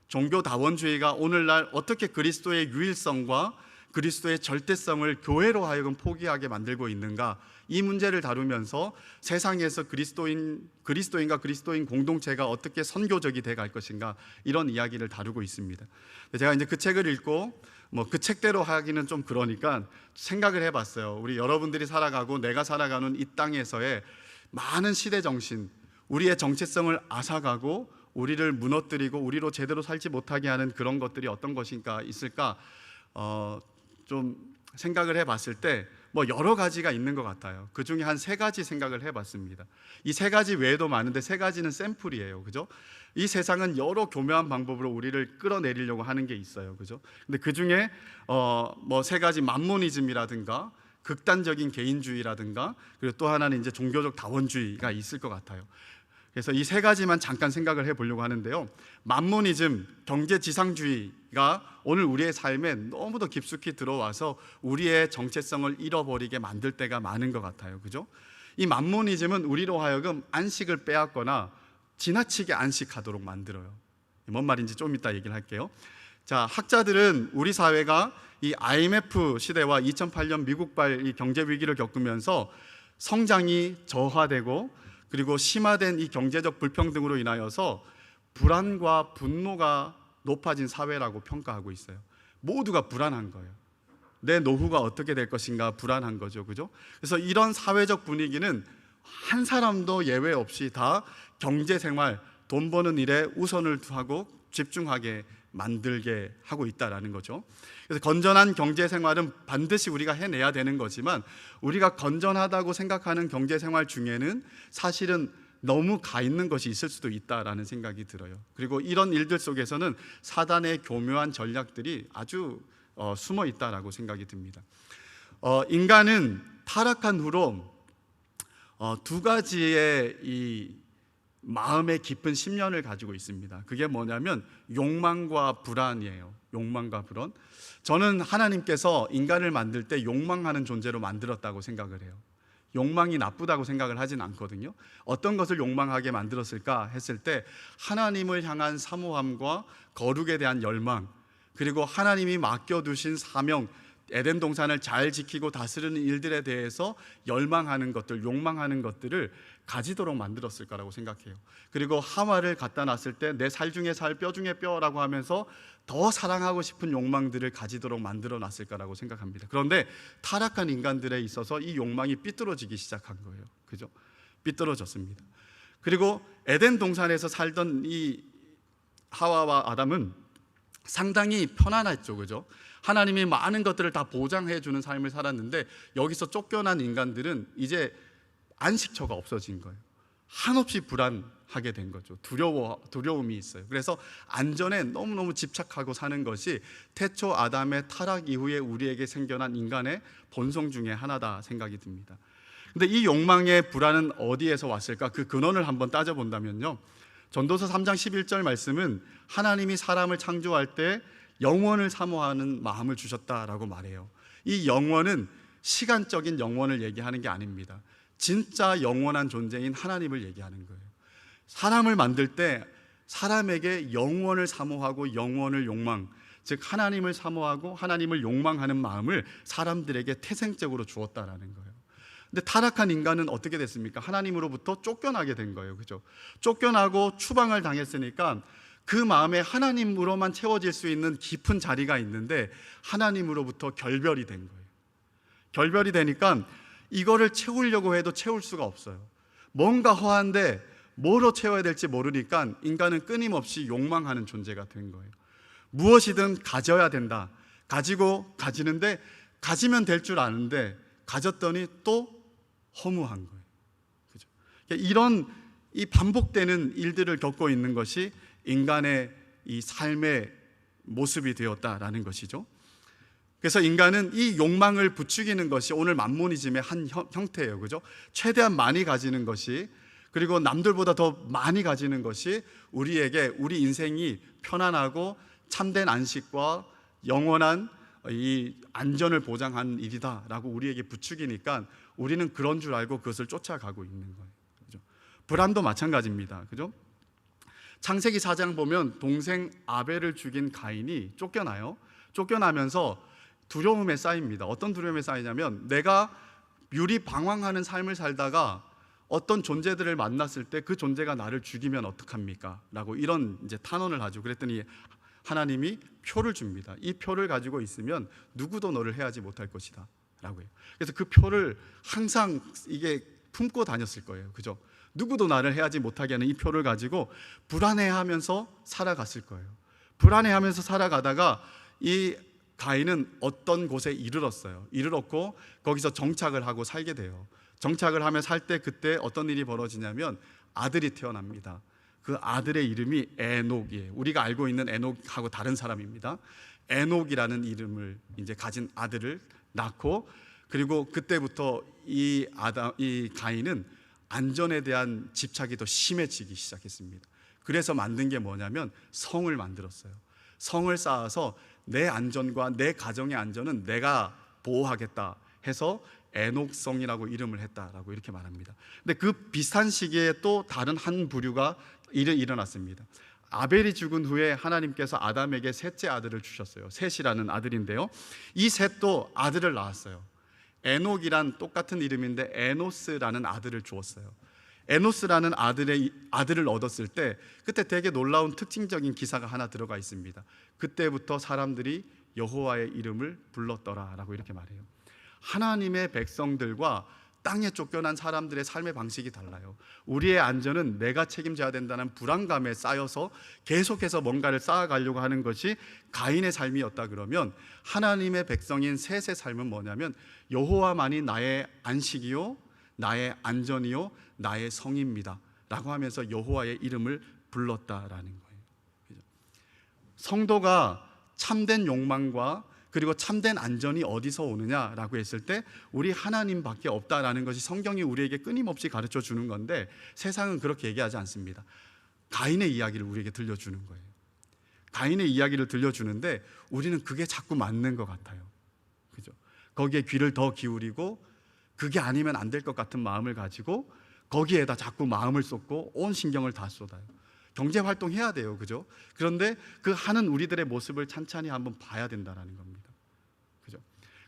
종교다원주의가 오늘날 어떻게 그리스도의 유일성과 그리스도의 절대성을 교회로 하여금 포기하게 만들고 있는가, 이 문제를 다루면서 세상에서 그리스도인과 그리스도인 공동체가 어떻게 선교적이 돼 갈 것인가, 이런 이야기를 다루고 있습니다. 제가 이제 그 책을 읽고 그 책대로 하기는 좀 그러니까 생각을 해봤어요. 우리 여러분들이 살아가고 내가 살아가는 이 땅에서의 많은 시대 정신, 우리의 정체성을 앗아가고 우리를 무너뜨리고 우리로 제대로 살지 못하게 하는 그런 것들이 어떤 것인가 있을까 좀 생각을 해봤을 때 여러 가지가 있는 것 같아요. 그 중에 한 3가지 생각을 해봤습니다. 이 3가지 외에도 많은데 3가지는 샘플이에요, 그죠? 이 세상은 여러 교묘한 방법으로 우리를 끌어내리려고 하는 게 있어요, 그죠? 근데 그 중에 3가지, 만모니즘이라든가 극단적인 개인주의라든가 그리고 또 하나는 이제 종교적 다원주의가 있을 것 같아요. 그래서 이 3가지만 잠깐 생각을 해보려고 하는데요. 만모니즘, 경제지상주의가 오늘 우리의 삶에 너무도 깊숙이 들어와서 우리의 정체성을 잃어버리게 만들 때가 많은 것 같아요, 그죠? 이 만모니즘은 우리로 하여금 안식을 빼앗거나 지나치게 안식하도록 만들어요. 뭔 말인지 좀 이따 얘기를 할게요. 자, 학자들은 우리 사회가 이 IMF 시대와 2008년 미국발 이 경제 위기를 겪으면서 성장이 저하되고 그리고 심화된 이 경제적 불평등으로 인하여서 불안과 분노가 높아진 사회라고 평가하고 있어요. 모두가 불안한 거예요. 내 노후가 어떻게 될 것인가 불안한 거죠, 그죠? 그래서 이런 사회적 분위기는 한 사람도 예외 없이 다 경제생활, 돈 버는 일에 우선을 하고 집중하게 만들게 하고 있다라는 거죠. 그래서 건전한 경제생활은 반드시 우리가 해내야 되는 거지만 우리가 건전하다고 생각하는 경제생활 중에는 사실은 너무 가 있는 것이 있을 수도 있다라는 생각이 들어요. 그리고 이런 일들 속에서는 사단의 교묘한 전략들이 아주 숨어 있다라고 생각이 듭니다. 인간은 타락한 후로 2가지의 이 마음의 깊은 심연을 가지고 있습니다. 그게 뭐냐면 욕망과 불안이에요. 욕망과 불안. 저는 하나님께서 인간을 만들 때 욕망하는 존재로 만들었다고 생각을 해요. 욕망이 나쁘다고 생각을 하진 않거든요. 어떤 것을 욕망하게 만들었을까 했을 때 하나님을 향한 사모함과 거룩에 대한 열망, 그리고 하나님이 맡겨두신 사명, 에덴 동산을 잘 지키고 다스리는 일들에 대해서 열망하는 것들, 욕망하는 것들을 가지도록 만들었을 거라고 생각해요. 그리고 하와를 갖다 놨을 때 내 살 중에 살, 뼈 중에 뼈라고 하면서 더 사랑하고 싶은 욕망들을 가지도록 만들어 놨을 거라고 생각합니다. 그런데 타락한 인간들에 있어서 이 욕망이 삐뚤어지기 시작한 거예요. 그죠? 삐뚤어졌습니다. 그리고 에덴 동산에서 살던 이 하와와 아담은 상당히 편안했죠. 그죠? 하나님이 많은 것들을 다 보장해 주는 삶을 살았는데 여기서 쫓겨난 인간들은 이제 안식처가 없어진 거예요. 한없이 불안하게 된 거죠. 두려움이 있어요. 그래서 안전에 너무너무 집착하고 사는 것이 태초 아담의 타락 이후에 우리에게 생겨난 인간의 본성 중에 하나다 생각이 듭니다. 근데 이 욕망의 불안은 어디에서 왔을까? 그 근원을 한번 따져본다면요, 전도서 3장 11절 말씀은 하나님이 사람을 창조할 때 영원을 사모하는 마음을 주셨다라고 말해요. 이 영원은 시간적인 영원을 얘기하는 게 아닙니다. 진짜 영원한 존재인 하나님을 얘기하는 거예요. 사람을 만들 때 사람에게 영원을 사모하고 영원을 욕망, 즉 하나님을 사모하고 하나님을 욕망하는 마음을 사람들에게 태생적으로 주었다라는 거예요. 근데 타락한 인간은 어떻게 됐습니까? 하나님으로부터 쫓겨나게 된 거예요. 그죠? 쫓겨나고 추방을 당했으니까 그 마음에 하나님으로만 채워질 수 있는 깊은 자리가 있는데 하나님으로부터 결별이 된 거예요. 결별이 되니까 이거를 채우려고 해도 채울 수가 없어요. 뭔가 허한데 뭐로 채워야 될지 모르니까 인간은 끊임없이 욕망하는 존재가 된 거예요. 무엇이든 가져야 된다. 가지는데 가지면 될 줄 아는데 가졌더니 또 허무한 거예요. 그죠? 이런 이 반복되는 일들을 겪고 있는 것이 인간의 이 삶의 모습이 되었다라는 것이죠. 그래서 인간은 이 욕망을 부추기는 것이 오늘 만모니즘의 한 형태예요. 그죠? 최대한 많이 가지는 것이, 그리고 남들보다 더 많이 가지는 것이 우리 인생이 편안하고 참된 안식과 영원한 이 안전을 보장하는 일이다라고 우리에게 부추기니까 우리는 그런 줄 알고 그것을 쫓아가고 있는 거예요. 그죠? 불안도 마찬가지입니다. 그죠? 창세기 4장 보면 동생 아벨을 죽인 가인이 쫓겨나요. 쫓겨나면서 두려움에 쌓입니다. 어떤 두려움에 쌓이냐면 내가 유리방황하는 삶을 살다가 어떤 존재들을 만났을 때 그 존재가 나를 죽이면 어떡합니까? 라고 이런 이제 탄원을 하죠. 그랬더니 하나님이 표를 줍니다. 이 표를 가지고 있으면 누구도 너를 해하지 못할 것이다 라고 해요. 그래서 그 표를 항상 이게 품고 다녔을 거예요. 그죠? 누구도 나를 해하지 못하게 하는 이 표를 가지고 불안해하면서 살아갔을 거예요. 불안해하면서 살아가다가 이 가인은 어떤 곳에 이르렀고 거기서 정착을 하고 살게 돼요. 정착을 하며 살 때 그때 어떤 일이 벌어지냐면 아들이 태어납니다. 그 아들의 이름이 에녹이에요. 우리가 알고 있는 에녹하고 다른 사람입니다. 에녹이라는 이름을 이제 가진 아들을 낳고, 그리고 그때부터 이 가인은 안전에 대한 집착이 더 심해지기 시작했습니다. 그래서 만든 게 뭐냐면 성을 만들었어요. 성을 쌓아서 내 안전과 내 가정의 안전은 내가 보호하겠다 해서 에녹성이라고 이름을 했다라고 이렇게 말합니다. 근데 그 비슷한 시기에 또 다른 한 부류가 일어났습니다. 아벨이 죽은 후에 하나님께서 아담에게 셋째 아들을 주셨어요. 셋이라는 아들인데요, 이 셋도 아들을 낳았어요. 에녹이란 똑같은 이름인데 에노스라는 아들을 주었어요. 에노스라는 아들을 얻었을 때 그때 되게 놀라운 특징적인 기사가 하나 들어가 있습니다. 그때부터 사람들이 여호와의 이름을 불렀더라라고 이렇게 말해요. 하나님의 백성들과 땅에 쫓겨난 사람들의 삶의 방식이 달라요. 우리의 안전은 내가 책임져야 된다는 불안감에 쌓여서 계속해서 뭔가를 쌓아가려고 하는 것이 가인의 삶이었다 그러면, 하나님의 백성인 셋의 삶은 뭐냐면 여호와만이 나의 안식이요 나의 안전이요 나의 성입니다 라고 하면서 여호와의 이름을 불렀다라는 거예요. 성도가 참된 욕망과 그리고 참된 안전이 어디서 오느냐라고 했을 때 우리 하나님밖에 없다라는 것이 성경이 우리에게 끊임없이 가르쳐 주는 건데, 세상은 그렇게 얘기하지 않습니다. 가인의 이야기를 우리에게 들려주는 거예요. 가인의 이야기를 들려주는데 우리는 그게 자꾸 맞는 것 같아요. 그죠? 거기에 귀를 더 기울이고 그게 아니면 안 될 것 같은 마음을 가지고 거기에다 자꾸 마음을 쏟고 온 신경을 다 쏟아요. 경제활동 해야 돼요. 그죠? 그런데 그 하는 우리들의 모습을 찬찬히 한번 봐야 된다는 겁니다. 그죠?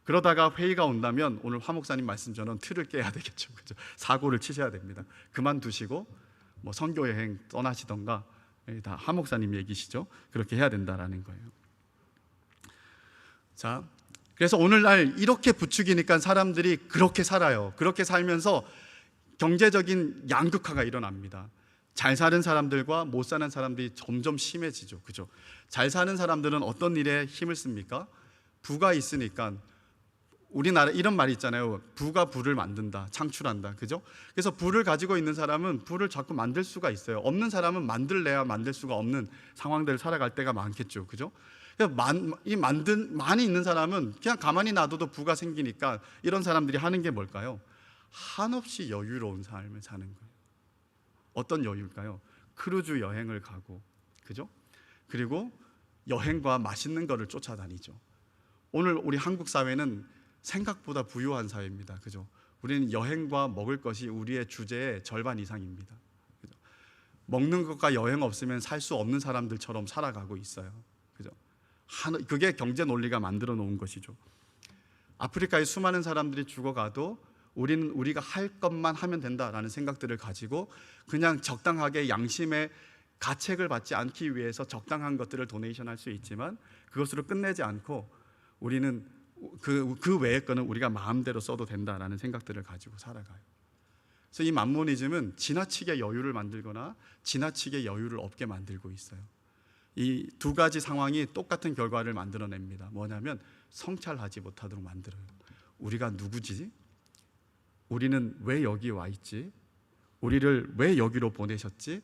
그러다가 회의가 온다면 오늘 화 목사님 말씀처럼 틀을 깨야 되겠죠. 그죠? 사고를 치셔야 됩니다. 그만두시고 뭐 선교 여행 떠나시던가, 다 화 목사님 얘기시죠. 그렇게 해야 된다라는 거예요. 자, 그래서 오늘날 이렇게 부추기니까 사람들이 그렇게 살아요. 그렇게 살면서 경제적인 양극화가 일어납니다. 잘 사는 사람들과 못 사는 사람들이 점점 심해지죠. 그죠? 잘 사는 사람들은 어떤 일에 힘을 씁니까? 부가 있으니까. 우리나라 이런 말이 있잖아요. 부가 부를 만든다, 창출한다. 그죠? 그래서 부를 가지고 있는 사람은 부를 자꾸 만들 수가 있어요. 없는 사람은 만들래야 만들 수가 없는 상황들을 살아갈 때가 많겠죠. 그죠? 많이 있는 사람은 그냥 가만히 놔둬도 부가 생기니까 이런 사람들이 하는 게 뭘까요? 한없이 여유로운 삶을 사는 거예요. 어떤 여유일까요? 크루즈 여행을 가고, 그죠? 그리고 여행과 맛있는 거를 쫓아다니죠. 오늘 우리 한국 사회는 생각보다 부유한 사회입니다. 그죠? 우리는 여행과 먹을 것이 우리의 주제의 절반 이상입니다. 그죠? 먹는 것과 여행 없으면 살 수 없는 사람들처럼 살아가고 있어요. 그죠? 그게 경제 논리가 만들어 놓은 것이죠. 아프리카의 수많은 사람들이 죽어가도 우리는 우리가 할 것만 하면 된다라는 생각들을 가지고 그냥 적당하게 양심의 가책을 받지 않기 위해서 적당한 것들을 도네이션 할 수 있지만 그것으로 끝내지 않고 우리는 그 외의 거는 우리가 마음대로 써도 된다라는 생각들을 가지고 살아가요. 그래서 이 만모니즘은 지나치게 여유를 만들거나 지나치게 여유를 없게 만들고 있어요. 이 두 가지 상황이 똑같은 결과를 만들어냅니다. 뭐냐면 성찰하지 못하도록 만들어요. 우리가 누구지? 우리는 왜 여기 와 있지? 우리를 왜 여기로 보내셨지?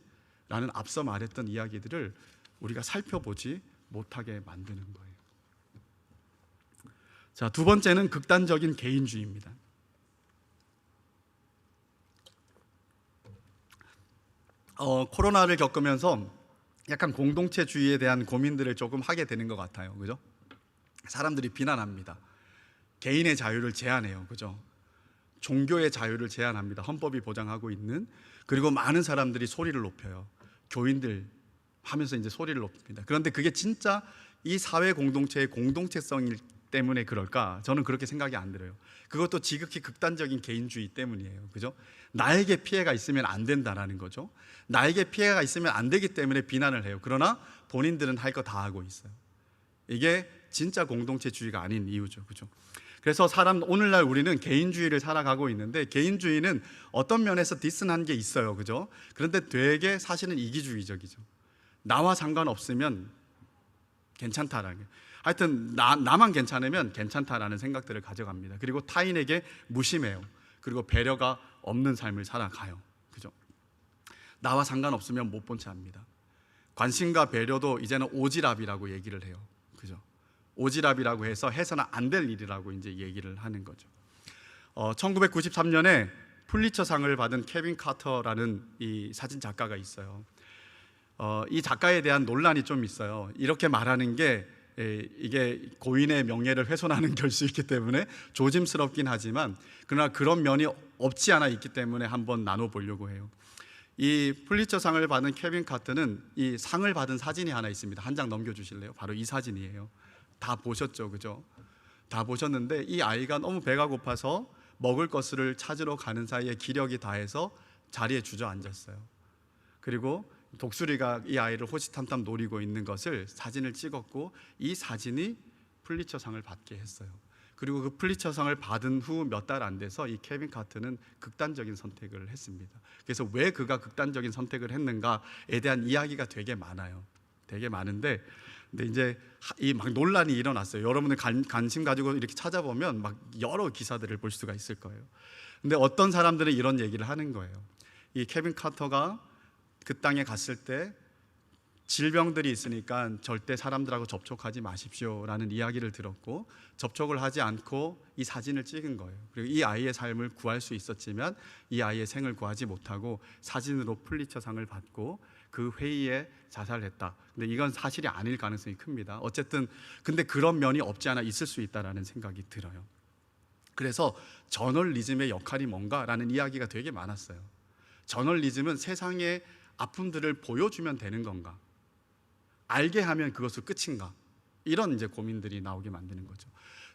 라는 앞서 말했던 이야기들을 우리가 살펴보지 못하게 만드는 거예요. 자, 두 번째는 극단적인 개인주의입니다. 코로나를 겪으면서 약간 공동체주의에 대한 고민들을 조금 하게 되는 것 같아요. 그죠? 사람들이 비난합니다. 개인의 자유를 제한해요. 그죠? 종교의 자유를 제한합니다. 헌법이 보장하고 있는. 그리고 많은 사람들이 소리를 높여요. 교인들 하면서 이제 소리를 높입니다. 그런데 그게 진짜 이 사회 공동체의 공동체성 때문에 그럴까? 저는 그렇게 생각이 안 들어요. 그것도 지극히 극단적인 개인주의 때문이에요. 그죠? 나에게 피해가 있으면 안 된다라는 거죠. 나에게 피해가 있으면 안 되기 때문에 비난을 해요. 그러나 본인들은 할 거 다 하고 있어요. 이게 진짜 공동체주의가 아닌 이유죠. 그죠? 그래서 오늘날 우리는 개인주의를 살아가고 있는데 개인주의는 어떤 면에서 디스한 게 있어요. 그죠? 그런데 되게 사실은 이기주의적이죠. 나와 상관없으면 괜찮다라는 게. 하여튼 나만 괜찮으면 괜찮다라는 생각들을 가져갑니다. 그리고 타인에게 무심해요. 그리고 배려가 없는 삶을 살아가요. 그죠? 나와 상관없으면 못 본 채 합니다. 관심과 배려도 이제는 오지랖이라고 얘기를 해요. 그죠? 오지랖이라고 해서 해서는 안 될 일이라고 이제 얘기를 하는 거죠. 1993년에 퓰리처상을 받은 케빈 카터라는 이 사진 작가가 있어요. 이 작가에 대한 논란이 좀 있어요. 이렇게 말하는 게 이게 고인의 명예를 훼손하는 걸 수 있기 때문에 조심스럽긴 하지만 그러나 그런 면이 없지 않아 있기 때문에 한번 나눠보려고 해요. 이 퓰리처상을 받은 케빈 카터는 이 상을 받은 사진이 하나 있습니다. 한 장 넘겨주실래요? 바로 이 사진이에요. 다 보셨죠, 그죠? 다 보셨는데 이 아이가 너무 배가 고파서 먹을 것을 찾으러 가는 사이에 기력이 다해서 자리에 주저앉았어요. 그리고 독수리가 이 아이를 호시탐탐 노리고 있는 것을 사진을 찍었고 이 사진이 퓰리처상을 받게 했어요. 그리고 그 퓰리처상을 받은 후 몇 달 안 돼서 이 케빈 카터는 극단적인 선택을 했습니다. 그래서 왜 그가 극단적인 선택을 했는가에 대한 이야기가 되게 많아요. 되게 많은데 근데 이제 이 막 논란이 일어났어요. 여러분들 관심 가지고 이렇게 찾아보면 막 여러 기사들을 볼 수가 있을 거예요. 근데 어떤 사람들은 이런 얘기를 하는 거예요. 이 케빈 카터가 그 땅에 갔을 때 질병들이 있으니까 절대 사람들하고 접촉하지 마십시오라는 이야기를 들었고 접촉을 하지 않고 이 사진을 찍은 거예요. 그리고 이 아이의 삶을 구할 수 있었지만 이 아이의 생을 구하지 못하고 사진으로 퓰리처상을 받고 그 회의에 자살했다. 근데 이건 사실이 아닐 가능성이 큽니다. 어쨌든 근데 그런 면이 없지 않아 있을 수 있다라는 생각이 들어요. 그래서 저널리즘의 역할이 뭔가라는 이야기가 되게 많았어요. 저널리즘은 세상의 아픔들을 보여주면 되는 건가? 알게 하면 그것은 끝인가? 이런 이제 고민들이 나오게 만드는 거죠.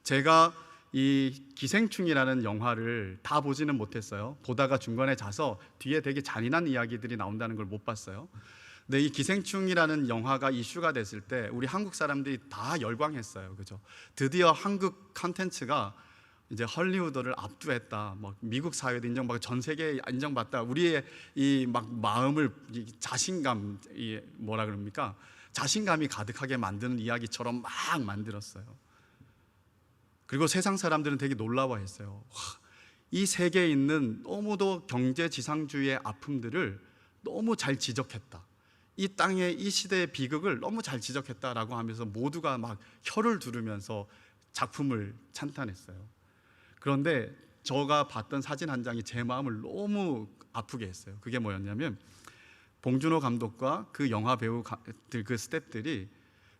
제가 이 기생충이라는 영화를 다 보지는 못했어요. 보다가 중간에 자서 뒤에 되게 잔인한 이야기들이 나온다는 걸 못 봤어요. 근데 이 기생충이라는 영화가 이슈가 됐을 때 우리 한국 사람들이 다 열광했어요. 그죠? 드디어 한국 컨텐츠가 이제 헐리우드를 압도했다. 뭐 미국 사회도 인정받고 전 세계에 인정받다. 우리의 이 막 마음을 이 자신감, 이 뭐라 그럽니까? 자신감이 가득하게 만드는 이야기처럼 막 만들었어요. 그리고 세상 사람들은 되게 놀라워했어요. 와, 이 세계에 있는 너무도 경제 지상주의의 아픔들을 너무 잘 지적했다. 이 땅의 이 시대의 비극을 너무 잘 지적했다라고 하면서 모두가 막 혀를 두르면서 작품을 찬탄했어요. 그런데 제가 봤던 사진 한 장이 제 마음을 너무 아프게 했어요. 그게 뭐였냐면 봉준호 감독과 그 영화 배우들, 그 스태프들이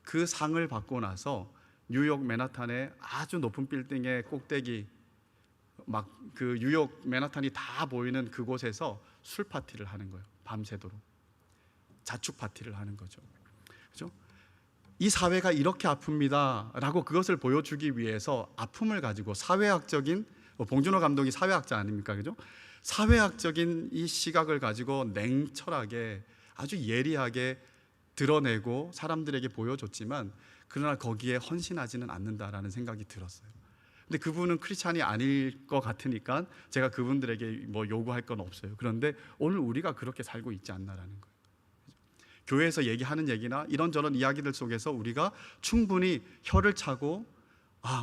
그 상을 받고 나서 뉴욕 맨하탄의 아주 높은 빌딩의 꼭대기, 막 그 뉴욕 맨하탄이 다 보이는 그곳에서 술 파티를 하는 거예요. 밤새도록 자축 파티를 하는 거죠. 그죠? 이 사회가 이렇게 아픕니다라고 그것을 보여주기 위해서 아픔을 가지고 사회학적인, 봉준호 감독이 사회학자 아닙니까, 그죠? 사회학적인 이 시각을 가지고 냉철하게 아주 예리하게 드러내고 사람들에게 보여줬지만 그러나 거기에 헌신하지는 않는다라는 생각이 들었어요. 근데 그분은 크리스찬이 아닐 것 같으니까 제가 그분들에게 뭐 요구할 건 없어요. 그런데 오늘 우리가 그렇게 살고 있지 않나라는 거예요. 교회에서 얘기하는 얘기나 이런저런 이야기들 속에서 우리가 충분히 혀를 차고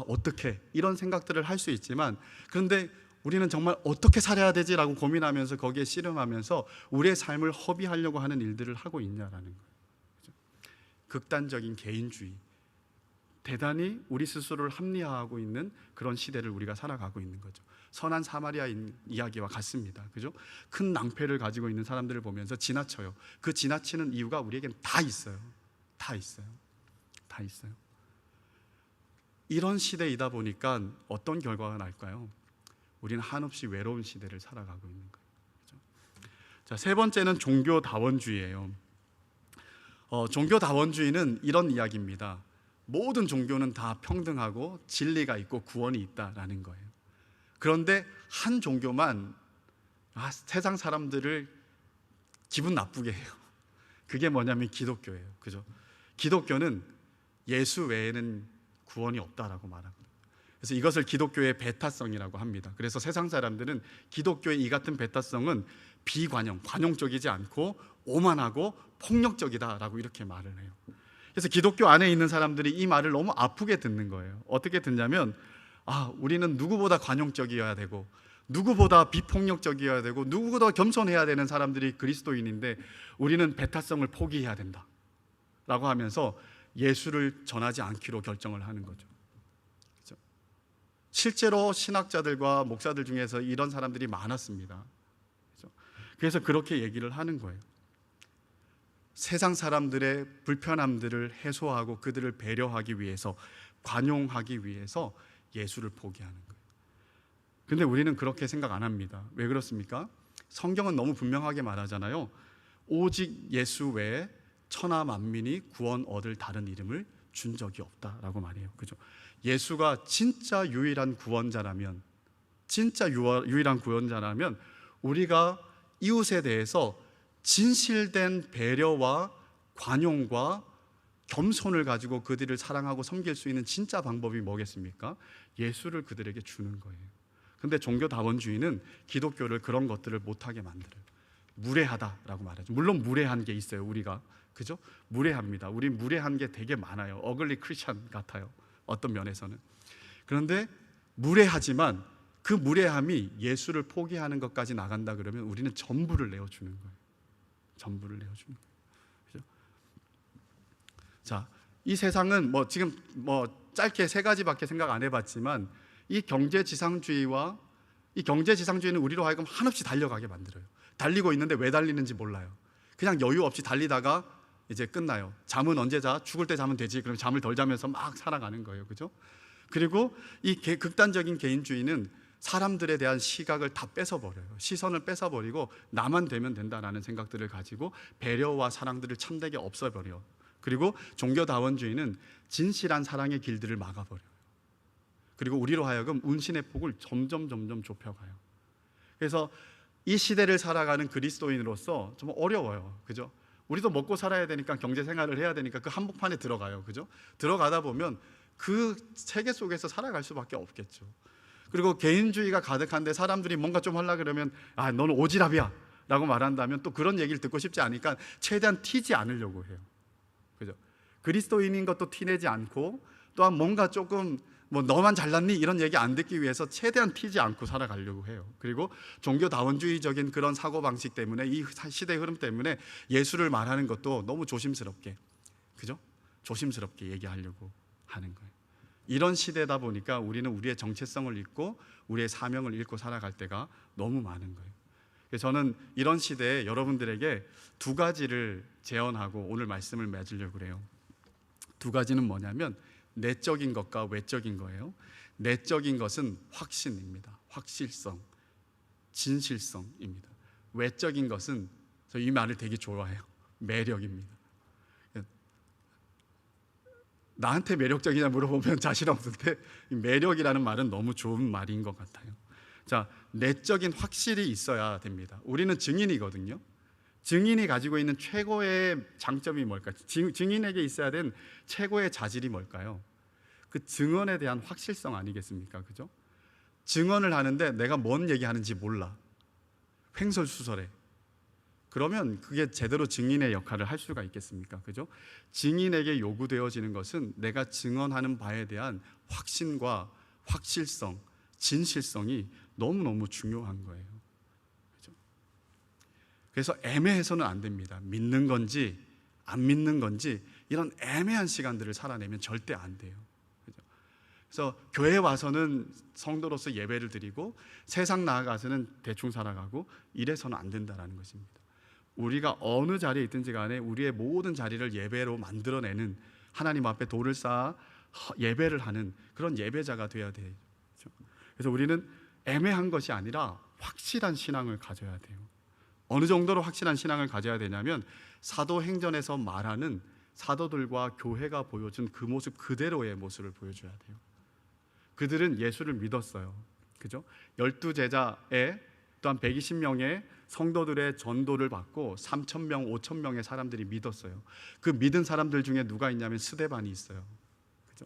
어떻게 이런 생각들을 할 수 있지만, 그런데 우리는 정말 어떻게 살아야 되지라고 고민하면서 거기에 씨름하면서 우리의 삶을 허비하려고 하는 일들을 하고 있냐라는 거예요. 그렇죠? 극단적인 개인주의, 대단히 우리 스스로를 합리화하고 있는 그런 시대를 우리가 살아가고 있는 거죠. 선한 사마리아인 이야기와 같습니다. 그죠? 큰 낭패를 가지고 있는 사람들을 보면서 지나쳐요. 그 지나치는 이유가 우리에겐 다 있어요. 다 있어요. 다 있어요. 이런 시대이다 보니까 어떤 결과가 날까요? 우리는 한없이 외로운 시대를 살아가고 있는 거예요. 그죠? 자, 세 번째는 종교다원주의예요. 종교다원주의는 이런 이야기입니다. 모든 종교는 다 평등하고 진리가 있고 구원이 있다라는 거예요. 그런데 한 종교만 세상 사람들을 기분 나쁘게 해요. 그게 뭐냐면 기독교예요. 그죠? 기독교는 예수 외에는 구원이 없다라고 말합니다. 그래서 이것을 기독교의 배타성이라고 합니다. 그래서 세상 사람들은 기독교의 이 같은 배타성은 관용적이지 않고 오만하고 폭력적이다라고 이렇게 말을 해요. 그래서 기독교 안에 있는 사람들이 이 말을 너무 아프게 듣는 거예요. 어떻게 듣냐면 우리는 누구보다 관용적이어야 되고 누구보다 비폭력적이어야 되고 누구보다 겸손해야 되는 사람들이 그리스도인인데 우리는 배타성을 포기해야 된다 라고 하면서 예수를 전하지 않기로 결정을 하는 거죠. 그렇죠? 실제로 신학자들과 목사들 중에서 이런 사람들이 많았습니다. 그렇죠? 그래서 그렇게 얘기를 하는 거예요. 세상 사람들의 불편함들을 해소하고 그들을 배려하기 위해서, 관용하기 위해서 예수를 포기하는 거예요. 근데 우리는 그렇게 생각 안 합니다. 왜 그렇습니까? 성경은 너무 분명하게 말하잖아요. 오직 예수 외에 천하 만민이 구원 얻을 다른 이름을 준 적이 없다라고 말해요. 그죠? 예수가 진짜 유일한 구원자라면, 우리가 이웃에 대해서 진실된 배려와 관용과 겸손을 가지고 그들을 사랑하고 섬길 수 있는 진짜 방법이 뭐겠습니까? 예수를 그들에게 주는 거예요. 근데 종교다원주의는 기독교를 그런 것들을 못하게 만들어요. 무례하다라고 말하죠. 물론 무례한 게 있어요. 우리가, 그죠? 무례합니다. 우리 무례한 게 되게 많아요. 어글리 크리스찬 같아요. 어떤 면에서는. 그런데 무례하지만 그 무례함이 예수를 포기하는 것까지 나간다 그러면 우리는 전부를 내어주는 거예요. 전부를 내어주는 거예요. 그죠? 자, 이 세상은 지금 짧게 세 가지밖에 생각 안 해봤지만 이 경제지상주의는 우리로 하여금 한없이 달려가게 만들어요. 달리고 있는데 왜 달리는지 몰라요. 그냥 여유 없이 달리다가 이제 끝나요. 잠은 언제 자? 죽을 때 자면 되지. 그럼 잠을 덜 자면서 막 살아가는 거예요. 그죠? 그리고 이 극단적인 개인주의는 사람들에 대한 시각을 다 뺏어버려요. 시선을 뺏어버리고 나만 되면 된다라는 생각들을 가지고 배려와 사랑들을 참되게 없애버려요. 그리고 종교다원주의는 진실한 사랑의 길들을 막아버려요. 그리고 우리로 하여금 운신의 폭을 점점 좁혀가요. 그래서 이 시대를 살아가는 그리스도인으로서 좀 어려워요. 그죠? 우리도 먹고 살아야 되니까, 경제 생활을 해야 되니까 그 한복판에 들어가요. 그죠? 들어가다 보면 그 세계 속에서 살아갈 수밖에 없겠죠. 그리고 개인주의가 가득한데 사람들이 뭔가 좀 하려고 그러면 너는 오지랖이야 라고 말한다면 또 그런 얘기를 듣고 싶지 않으니까 최대한 튀지 않으려고 해요. 그죠? 그리스도인인 것도 티내지 않고, 또한 뭔가 조금 너만 잘났니? 이런 얘기 안 듣기 위해서 최대한 튀지 않고 살아가려고 해요. 그리고 종교다원주의적인 그런 사고방식 때문에, 이 시대의 흐름 때문에 예수를 말하는 것도 너무 조심스럽게, 그죠? 조심스럽게 얘기하려고 하는 거예요. 이런 시대다 보니까 우리는 우리의 정체성을 잃고 우리의 사명을 잃고 살아갈 때가 너무 많은 거예요. 그래서 저는 이런 시대에 여러분들에게 두 가지를 제언하고 오늘 말씀을 맺으려고 그래요. 두 가지는 뭐냐면 내적인 것과 외적인 거예요. 내적인 것은 확신입니다. 확실성, 진실성입니다. 외적인 것은, 저 이 말을 되게 좋아해요. 매력입니다. 나한테 매력적이냐 물어보면 자신 없는데, 매력이라는 말은 너무 좋은 말인 것 같아요. 자, 내적인 확실이 있어야 됩니다. 우리는 증인이거든요. 증인이 가지고 있는 최고의 장점이 뭘까요? 증인에게 있어야 된 최고의 자질이 뭘까요? 그 증언에 대한 확실성 아니겠습니까? 그죠? 증언을 하는데 내가 뭔 얘기하는지 몰라. 횡설수설해. 그러면 그게 제대로 증인의 역할을 할 수가 있겠습니까? 그죠? 증인에게 요구되어지는 것은 내가 증언하는 바에 대한 확신과 확실성, 진실성이 너무너무 중요한 거예요. 그죠? 그래서 애매해서는 안 됩니다. 믿는 건지 안 믿는 건지 이런 애매한 시간들을 살아내면 절대 안 돼요. 그죠? 그래서 교회에 와서는 성도로서 예배를 드리고 세상 나아가서는 대충 살아가고 이래서는 안 된다는 것입니다. 우리가 어느 자리에 있든지 간에 우리의 모든 자리를 예배로 만들어내는, 하나님 앞에 돌을 쌓아 예배를 하는 그런 예배자가 되어야 돼요. 그래서 우리는 애매한 것이 아니라 확실한 신앙을 가져야 돼요. 어느 정도로 확실한 신앙을 가져야 되냐면 사도행전에서 말하는 사도들과 교회가 보여준 그 모습 그대로의 모습을 보여줘야 돼요. 그들은 예수를 믿었어요. 그죠? 12제자에 또한 120명의 성도들의 전도를 받고 3,000명, 5,000명의 사람들이 믿었어요. 그 믿은 사람들 중에 누가 있냐면 스데반이 있어요. 그죠?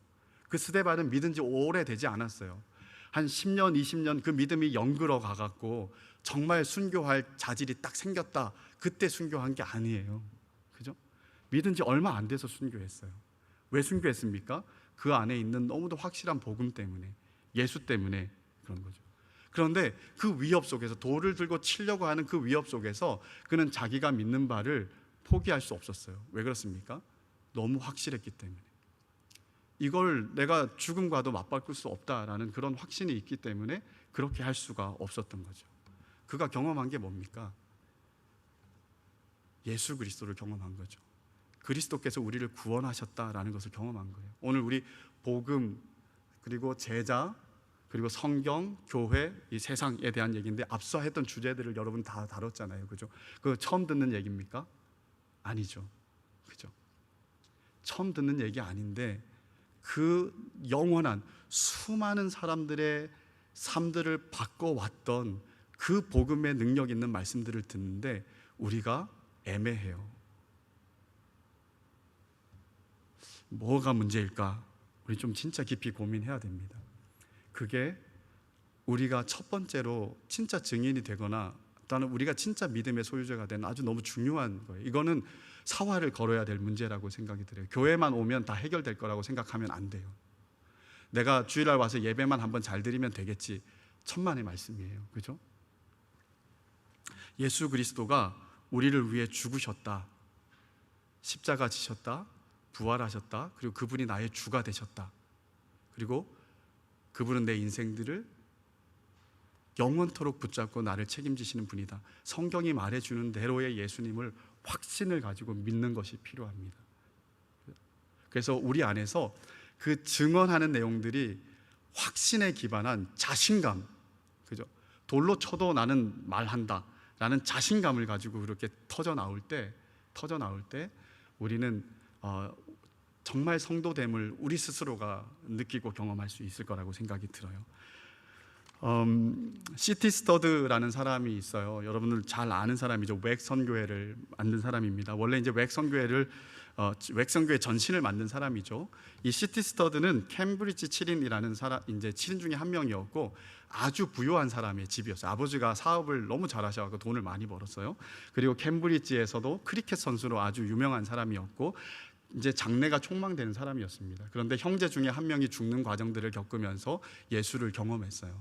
그 스데반은 믿은 지 오래되지 않았어요. 한 10년, 20년 그 믿음이 영글어 가갖고 정말 순교할 자질이 딱 생겼다. 그때 순교한 게 아니에요. 그죠? 믿은 지 얼마 안 돼서 순교했어요. 왜 순교했습니까? 그 안에 있는 너무도 확실한 복음 때문에, 예수 때문에 그런 거죠. 그런데 그 위협 속에서, 돌을 들고 치려고 하는 그 위협 속에서 그는 자기가 믿는 바를 포기할 수 없었어요. 왜 그렇습니까? 너무 확실했기 때문에. 이걸 내가 죽음과도 맞바꿀 수 없다라는 그런 확신이 있기 때문에 그렇게 할 수가 없었던 거죠. 그가 경험한 게 뭡니까? 예수 그리스도를 경험한 거죠. 그리스도께서 우리를 구원하셨다라는 것을 경험한 거예요. 오늘 우리 복음, 그리고 제자, 그리고 성경, 교회, 이 세상에 대한 얘기인데 앞서 했던 주제들을 여러분 다 다뤘잖아요. 그죠? 그 처음 듣는 얘기입니까? 아니죠. 그죠? 처음 듣는 얘기 아닌데 그 영원한 수많은 사람들의 삶들을 바꿔왔던 그 복음의 능력 있는 말씀들을 듣는데 우리가 애매해요. 뭐가 문제일까? 우리 좀 진짜 깊이 고민해야 됩니다. 그게 우리가 첫 번째로 진짜 증인이 되거나 또는 우리가 진짜 믿음의 소유자가 되는 아주 너무 중요한 거예요. 이거는 사활을 걸어야 될 문제라고 생각이 들어요. 교회만 오면 다 해결될 거라고 생각하면 안 돼요. 내가 주일날 와서 예배만 한번 잘 드리면 되겠지. 천만의 말씀이에요. 그죠? 예수 그리스도가 우리를 위해 죽으셨다. 십자가 지셨다. 부활하셨다. 그리고 그분이 나의 주가 되셨다. 그리고 그분은 내 인생들을 영원토록 붙잡고 나를 책임지시는 분이다. 성경이 말해주는 대로의 예수님을 확신을 가지고 믿는 것이 필요합니다. 그래서 우리 안에서 그 증언하는 내용들이 확신에 기반한 자신감, 그죠? 돌로 쳐도 나는 말한다 라는 자신감을 가지고 그렇게 터져 나올 때 우리는 정말 성도됨을 우리 스스로가 느끼고 경험할 수 있을 거라고 생각이 들어요. 시티 스터드라는 사람이 있어요. 여러분들 잘 아는 사람이죠. 웩 선교회를 만든 사람입니다. 원래 이제 웩 선교회 전신을 만든 사람이죠. 이 시티 스터드는 캠브리지 7인이라는 사람, 이제 7인 중에 한 명이었고 아주 부유한 사람의 집이었어요. 아버지가 사업을 너무 잘하셔서 돈을 많이 벌었어요. 그리고 캠브리지에서도 크리켓 선수로 아주 유명한 사람이었고 이제 장래가 촉망되는 사람이었습니다. 그런데 형제 중에 한 명이 죽는 과정들을 겪으면서 예수를 경험했어요.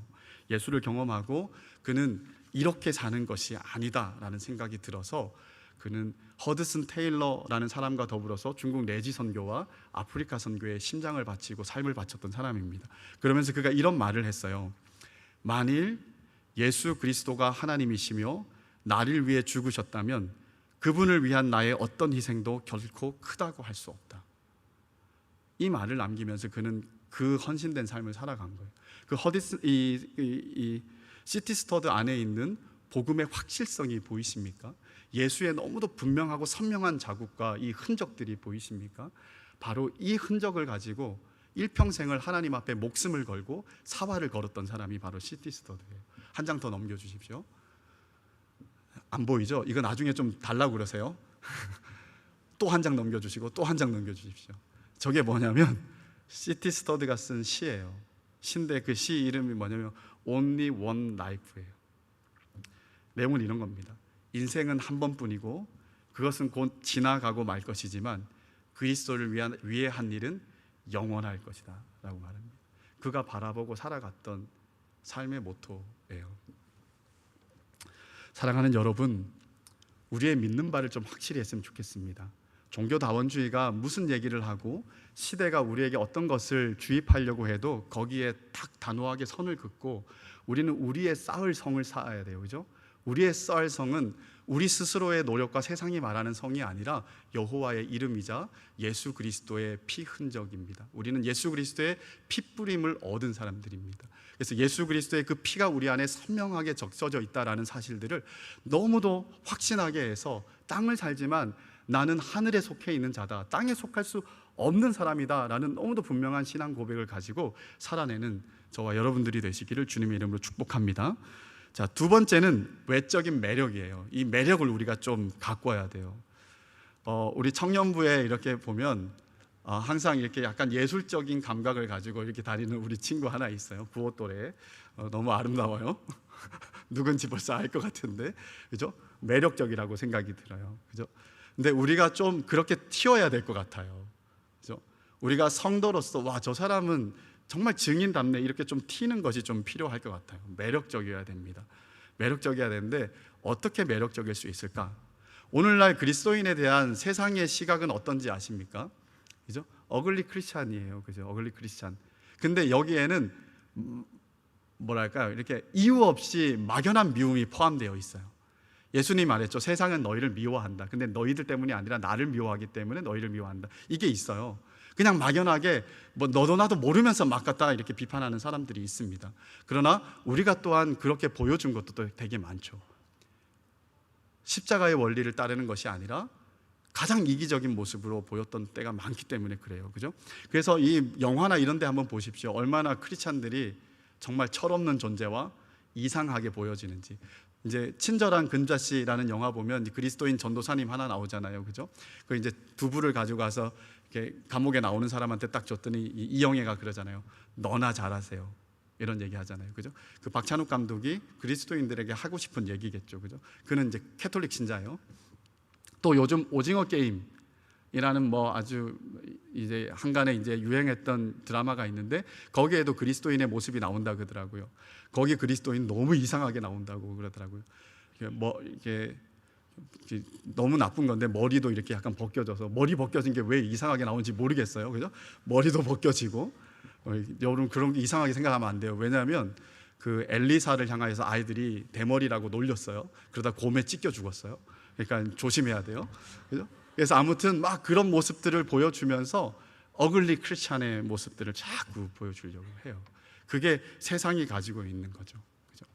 예수를 경험하고 그는 이렇게 사는 것이 아니다라는 생각이 들어서 그는 허드슨 테일러라는 사람과 더불어서 중국 내지 선교와 아프리카 선교에 심장을 바치고 삶을 바쳤던 사람입니다. 그러면서 그가 이런 말을 했어요. 만일 예수 그리스도가 하나님이시며 나를 위해 죽으셨다면 그분을 위한 나의 어떤 희생도 결코 크다고 할 수 없다. 이 말을 남기면서 그는 그 헌신된 삶을 살아간 거예요. 그 시티 스터드 안에 있는 복음의 확실성이 보이십니까? 예수의 너무도 분명하고 선명한 자국과 이 흔적들이 보이십니까? 바로 이 흔적을 가지고 일평생을 하나님 앞에 목숨을 걸고 사활을 걸었던 사람이 바로 시티 스터드예요. 한 장 더 넘겨주십시오. 안 보이죠? 이거 나중에 좀 달라고 그러세요. 또 한 장 넘겨주시고 또 한 장 넘겨주십시오. 저게 뭐냐면 시티 스터드가 쓴 시예요. 시인데 그 시 이름이 뭐냐면 Only One Life예요. 내용은 이런 겁니다. 인생은 한 번뿐이고 그것은 곧 지나가고 말 것이지만 그리스도를 위해 한 일은 영원할 것이다 라고 말합니다. 그가 바라보고 살아갔던 삶의 모토예요. 사랑하는 여러분, 우리의 믿는 바를 좀 확실히 했으면 좋겠습니다. 종교다원주의가 무슨 얘기를 하고 시대가 우리에게 어떤 것을 주입하려고 해도 거기에 딱 단호하게 선을 긋고 우리는 우리의 쌓을 성을 쌓아야 돼요. 그죠? 우리의 쌓을 성은 우리 스스로의 노력과 세상이 말하는 성이 아니라 여호와의 이름이자 예수 그리스도의 피 흔적입니다. 우리는 예수 그리스도의 핏부림을 얻은 사람들입니다. 그래서 예수 그리스도의 그 피가 우리 안에 선명하게 적셔져 있다라는 사실들을 너무도 확신하게 해서 땅을 살지만 나는 하늘에 속해 있는 자다, 땅에 속할 수 없는 사람이다 라는 너무도 분명한 신앙 고백을 가지고 살아내는 저와 여러분들이 되시기를 주님의 이름으로 축복합니다. 자, 두 번째는 외적인 매력이에요. 이 매력을 우리가 좀 가꿔야 돼요. 우리 청년부에 이렇게 보면 항상 이렇게 약간 예술적인 감각을 가지고 이렇게 다니는 우리 친구 하나 있어요. 구호 또래. 너무 아름다워요. 누군지 벌써 알 것 같은데, 그죠? 매력적이라고 생각이 들어요. 그죠? 근데 우리가 좀 그렇게 튀어야 될 것 같아요. 그죠? 우리가 성도로서 와, 저 사람은 정말 증인답네 이렇게 좀 튀는 것이 좀 필요할 것 같아요. 매력적이어야 됩니다. 매력적이어야 되는데 어떻게 매력적일 수 있을까? 오늘날 그리스도인에 대한 세상의 시각은 어떤지 아십니까? 그죠? 어글리 크리스찬이에요. 그죠? 어글리 크리스찬. 근데 여기에는 뭐랄까요? 이렇게 이유 없이 막연한 미움이 포함되어 있어요. 예수님 말했죠. 세상은 너희를 미워한다. 근데 너희들 때문이 아니라 나를 미워하기 때문에 너희를 미워한다. 이게 있어요. 그냥 막연하게 뭐 너도 나도 모르면서 막 갖다 이렇게 비판하는 사람들이 있습니다. 그러나 우리가 또한 그렇게 보여준 것도 또 되게 많죠. 십자가의 원리를 따르는 것이 아니라 가장 이기적인 모습으로 보였던 때가 많기 때문에 그래요. 그죠? 그래서 이 영화나 이런 데 한번 보십시오. 얼마나 크리스찬들이 정말 철없는 존재와 이상하게 보여지는지. 이제 친절한 금자씨라는 영화 보면 그리스도인 전도사님 하나 나오잖아요. 그죠? 그 이제 두부를 가지고 가서 이렇게 감옥에 나오는 사람한테 딱 줬더니 이영애가 그러잖아요. 너나 잘하세요. 이런 얘기 하잖아요. 그죠? 그 박찬욱 감독이 그리스도인들에게 하고 싶은 얘기겠죠. 그죠? 그는 이제 캐톨릭 신자예요. 또 요즘 오징어 게임이라는 뭐 아주 이제 한간에 이제 유행했던 드라마가 있는데 거기에도 그리스도인의 모습이 나온다 그러더라고요. 거기 그리스도인 너무 이상하게 나온다고 그러더라고요. 뭐 이게 너무 나쁜 건데 머리도 이렇게 약간 벗겨져서 머리 벗겨진 게 왜 이상하게 나오는지 모르겠어요. 그죠? 머리도 벗겨지고 여러분 그런 게 이상하게 생각하면 안 돼요. 왜냐하면 그 엘리사를 향하여서 아이들이 대머리라고 놀렸어요. 그러다 곰에 찢겨 죽었어요. 그러니까 조심해야 돼요. 그죠? 그래서 아무튼 막 그런 모습들을 보여주면서 어글리 크리스찬의 모습들을 자꾸 보여주려고 해요. 그게 세상이 가지고 있는 거죠. 그죠?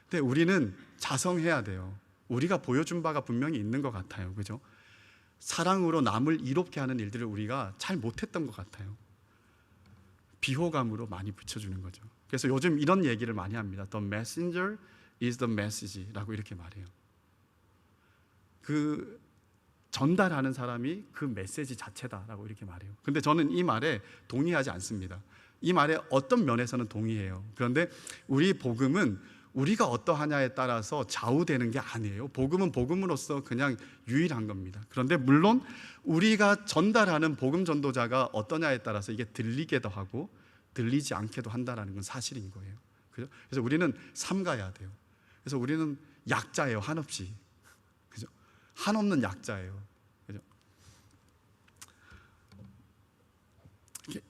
근데 우리는 자성해야 돼요. 우리가 보여준 바가 분명히 있는 것 같아요. 그죠? 사랑으로 남을 이롭게 하는 일들을 우리가 잘 못했던 것 같아요. 비호감으로 많이 붙여주는 거죠. 그래서 요즘 이런 얘기를 많이 합니다. The messenger is the message라고 이렇게 말해요. 그 전달하는 사람이 그 메시지 자체다라고 이렇게 말해요. 근데 저는 이 말에 동의하지 않습니다. 이 말에 어떤 면에서는 동의해요. 그런데 우리 복음은 우리가 어떠하냐에 따라서 좌우되는 게 아니에요. 복음은 복음으로서 그냥 유일한 겁니다. 그런데 물론 우리가 전달하는 복음 전도자가 어떠냐에 따라서 이게 들리게도 하고 들리지 않게도 한다는 건 사실인 거예요. 그래서 우리는 삼가야 돼요. 그래서 우리는 약자예요. 한없이. 그죠? 한없는 약자예요. 그죠?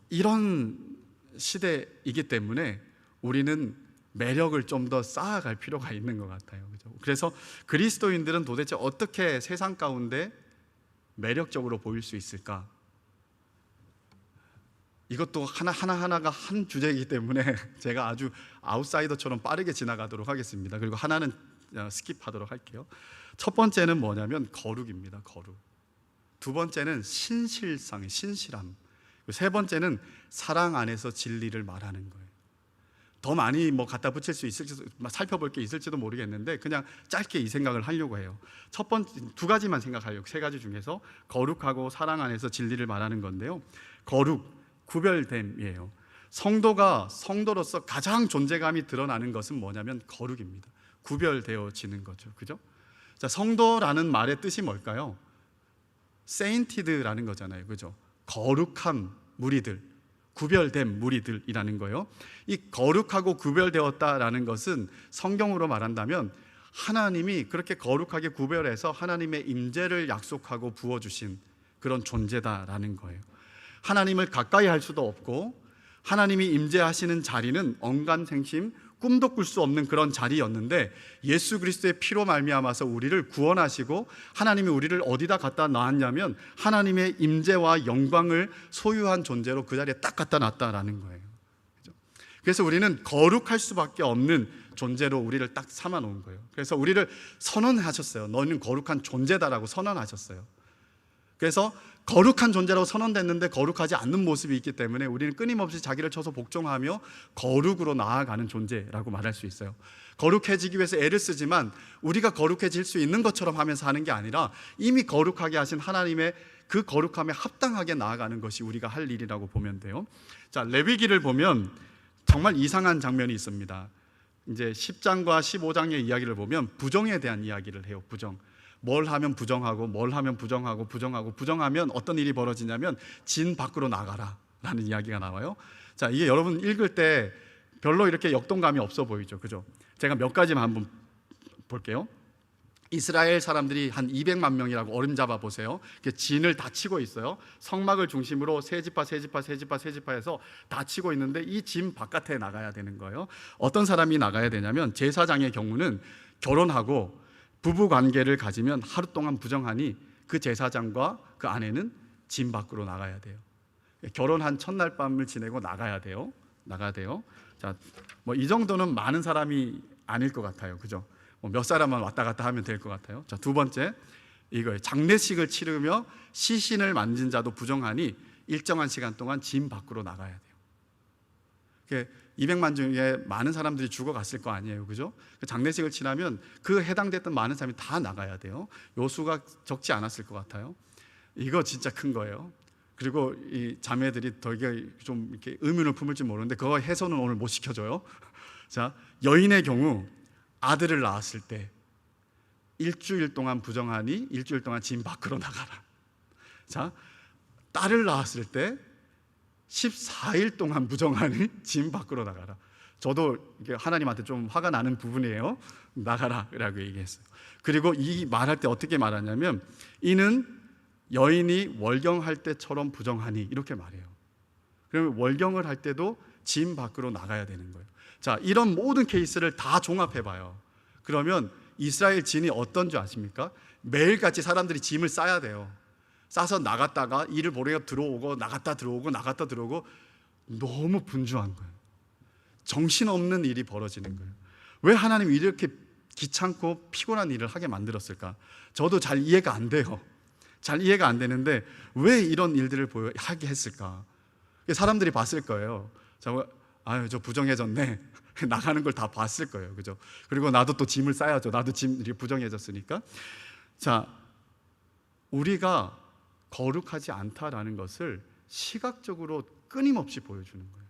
이런 시대이기 때문에 우리는 매력을 좀 더 쌓아갈 필요가 있는 것 같아요. 그죠? 그래서 그리스도인들은 도대체 어떻게 세상 가운데 매력적으로 보일 수 있을까? 이것도 하나가 한 주제이기 때문에 제가 아주 아웃사이더처럼 빠르게 지나가도록 하겠습니다. 그리고 하나는 스킵하도록 할게요. 첫 번째는 뭐냐면 거룩입니다. 거룩. 두 번째는 신실상, 신실함. 세 번째는 사랑 안에서 진리를 말하는 거예요. 더 많이 갖다 붙일 수 있을지도, 살펴볼 게 있을지도 모르겠는데 그냥 짧게 이 생각을 하려고 해요. 첫 번째 두 가지만 생각하려고, 세 가지 중에서 거룩하고 사랑 안에서 진리를 말하는 건데요. 거룩, 구별됨이에요. 성도가 성도로서 가장 존재감이 드러나는 것은 뭐냐면 거룩입니다. 구별되어지는 거죠. 그죠? 자, 성도라는 말의 뜻이 뭘까요? 세인티드라는 거잖아요. 그죠? 거룩한 무리들, 구별된 무리들이라는 거예요. 이 거룩하고 구별되었다라는 것은 성경으로 말한다면 하나님이 그렇게 거룩하게 구별해서 하나님의 임재를 약속하고 부어주신 그런 존재다라는 거예요. 하나님을 가까이 할 수도 없고 하나님이 임재하시는 자리는 언간생심, 꿈도 꿀 수 없는 그런 자리였는데 예수 그리스도의 피로 말미암아서 우리를 구원하시고 하나님이 우리를 어디다 갖다 놨냐면 하나님의 임재와 영광을 소유한 존재로 그 자리에 딱 갖다 놨다라는 거예요. 그래서 우리는 거룩할 수밖에 없는 존재로 우리를 딱 삼아 놓은 거예요. 그래서 우리를 선언하셨어요. 너는 거룩한 존재다라고 선언하셨어요. 그래서 거룩한 존재라고 선언됐는데 거룩하지 않는 모습이 있기 때문에 우리는 끊임없이 자기를 쳐서 복종하며 거룩으로 나아가는 존재라고 말할 수 있어요. 거룩해지기 위해서 애를 쓰지만 우리가 거룩해질 수 있는 것처럼 하면서 하는 게 아니라 이미 거룩하게 하신 하나님의 그 거룩함에 합당하게 나아가는 것이 우리가 할 일이라고 보면 돼요. 자, 레위기를 보면 정말 이상한 장면이 있습니다. 이제 10장과 15장의 이야기를 보면 부정에 대한 이야기를 해요. 부정. 뭘 하면 부정하고 뭘 하면 부정하고 부정하면 어떤 일이 벌어지냐면 진 밖으로 나가라 라는 이야기가 나와요. 자, 이게 여러분 읽을 때 별로 이렇게 역동감이 없어 보이죠. 그죠? 제가 몇 가지만 한번 볼게요. 이스라엘 사람들이 한 200만 명이라고 어림잡아 보세요. 진을 다 치고 있어요. 성막을 중심으로 세 지파에서 다 치고 있는데 이 진 바깥에 나가야 되는 거예요. 어떤 사람이 나가야 되냐면 제사장의 경우는 결혼하고 부부 관계를 가지면 하루 동안 부정하니 그 제사장과 그 아내는 진 밖으로 나가야 돼요. 결혼한 첫날 밤을 지내고 나가야 돼요. 자, 이 정도는 많은 사람이 아닐 것 같아요. 그죠? 몇 사람만 왔다 갔다 하면 될 것 같아요. 자, 두 번째 이거예요. 장례식을 치르며 시신을 만진 자도 부정하니 일정한 시간 동안 진 밖으로 나가야 돼요. 200만 중에 많은 사람들이 죽어갔을 거 아니에요. 그죠? 장례식을 치르면 그 해당됐던 많은 사람이 다 나가야 돼요. 요 수가 적지 않았을 것 같아요. 이거 진짜 큰 거예요. 그리고 이 자매들이 되게 좀 이렇게 의문을 품을지 모르는데 그거 해소는 오늘 못 시켜줘요. 자, 여인의 경우 아들을 낳았을 때 일주일 동안 부정하니 일주일 동안 진 밖으로 나가라. 자, 딸을 낳았을 때 14일 동안 부정하니 진 밖으로 나가라. 저도 하나님한테 좀 화가 나는 부분이에요. 나가라 라고 얘기했어요. 그리고 이 말할 때 어떻게 말하냐면 이는 여인이 월경할 때처럼 부정하니 이렇게 말해요. 그러면 월경을 할 때도 진 밖으로 나가야 되는 거예요. 자, 이런 모든 케이스를 다 종합해봐요. 그러면 이스라엘 진이 어떤 줄 아십니까? 매일같이 사람들이 짐을 싸야 돼요. 싸서 나갔다가 일을 보내고 들어오고 나갔다 들어오고 너무 분주한 거예요. 정신없는 일이 벌어지는 거예요. 왜 하나님이 이렇게 귀찮고 피곤한 일을 하게 만들었을까? 저도 잘 이해가 안 돼요. 잘 이해가 안 되는데 왜 이런 일들을 하게 했을까? 사람들이 봤을 거예요. 아유, 저 부정해졌네. 나가는 걸 다 봤을 거예요. 그죠? 그리고 나도 또 짐을 싸야죠. 나도 짐 이렇게 부정해졌으니까. 자, 우리가 거룩하지 않다라는 것을 시각적으로 끊임없이 보여주는 거예요.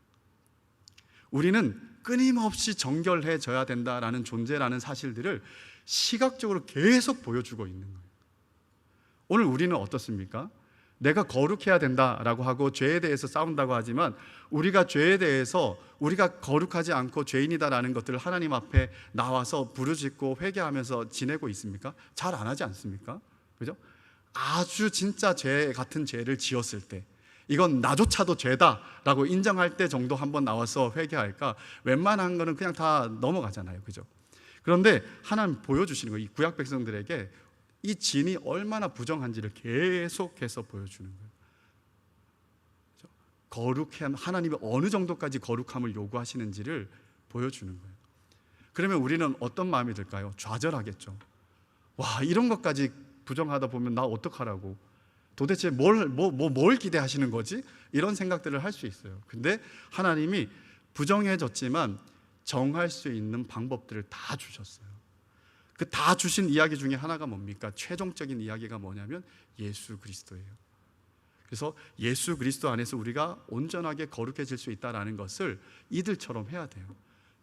우리는 끊임없이 정결해져야 된다라는 존재라는 사실들을 시각적으로 계속 보여주고 있는 거예요. 오늘 우리는 어떻습니까? 내가 거룩해야 된다라고 하고 죄에 대해서 싸운다고 하지만 우리가 죄에 대해서 우리가 거룩하지 않고 죄인이다라는 것들을 하나님 앞에 나와서 부르짖고 회개하면서 지내고 있습니까? 잘 안 하지 않습니까? 그죠? 아주 진짜 죄 같은 죄를 지었을 때, 이건 나조차도 죄다라고 인정할 때 정도 한번 나와서 회개할까? 웬만한 거는 그냥 다 넘어가잖아요. 그죠? 그런데 하나님 보여주시는 거예요. 이 구약 백성들에게 이 진이 얼마나 부정한지를 계속해서 보여주는 거예요. 그죠? 거룩한 하나님이 어느 정도까지 거룩함을 요구하시는지를 보여주는 거예요. 그러면 우리는 어떤 마음이 들까요? 좌절하겠죠. 와, 이런 것까지 부정하다 보면 나 어떡하라고, 도대체 뭘 기대하시는 거지? 이런 생각들을 할 수 있어요. 근데 하나님이 부정해졌지만 정할 수 있는 방법들을 다 주셨어요. 그 다 주신 이야기 중에 하나가 뭡니까? 최종적인 이야기가 뭐냐면 예수 그리스도예요. 그래서 예수 그리스도 안에서 우리가 온전하게 거룩해질 수 있다는 것을 이들처럼 해야 돼요.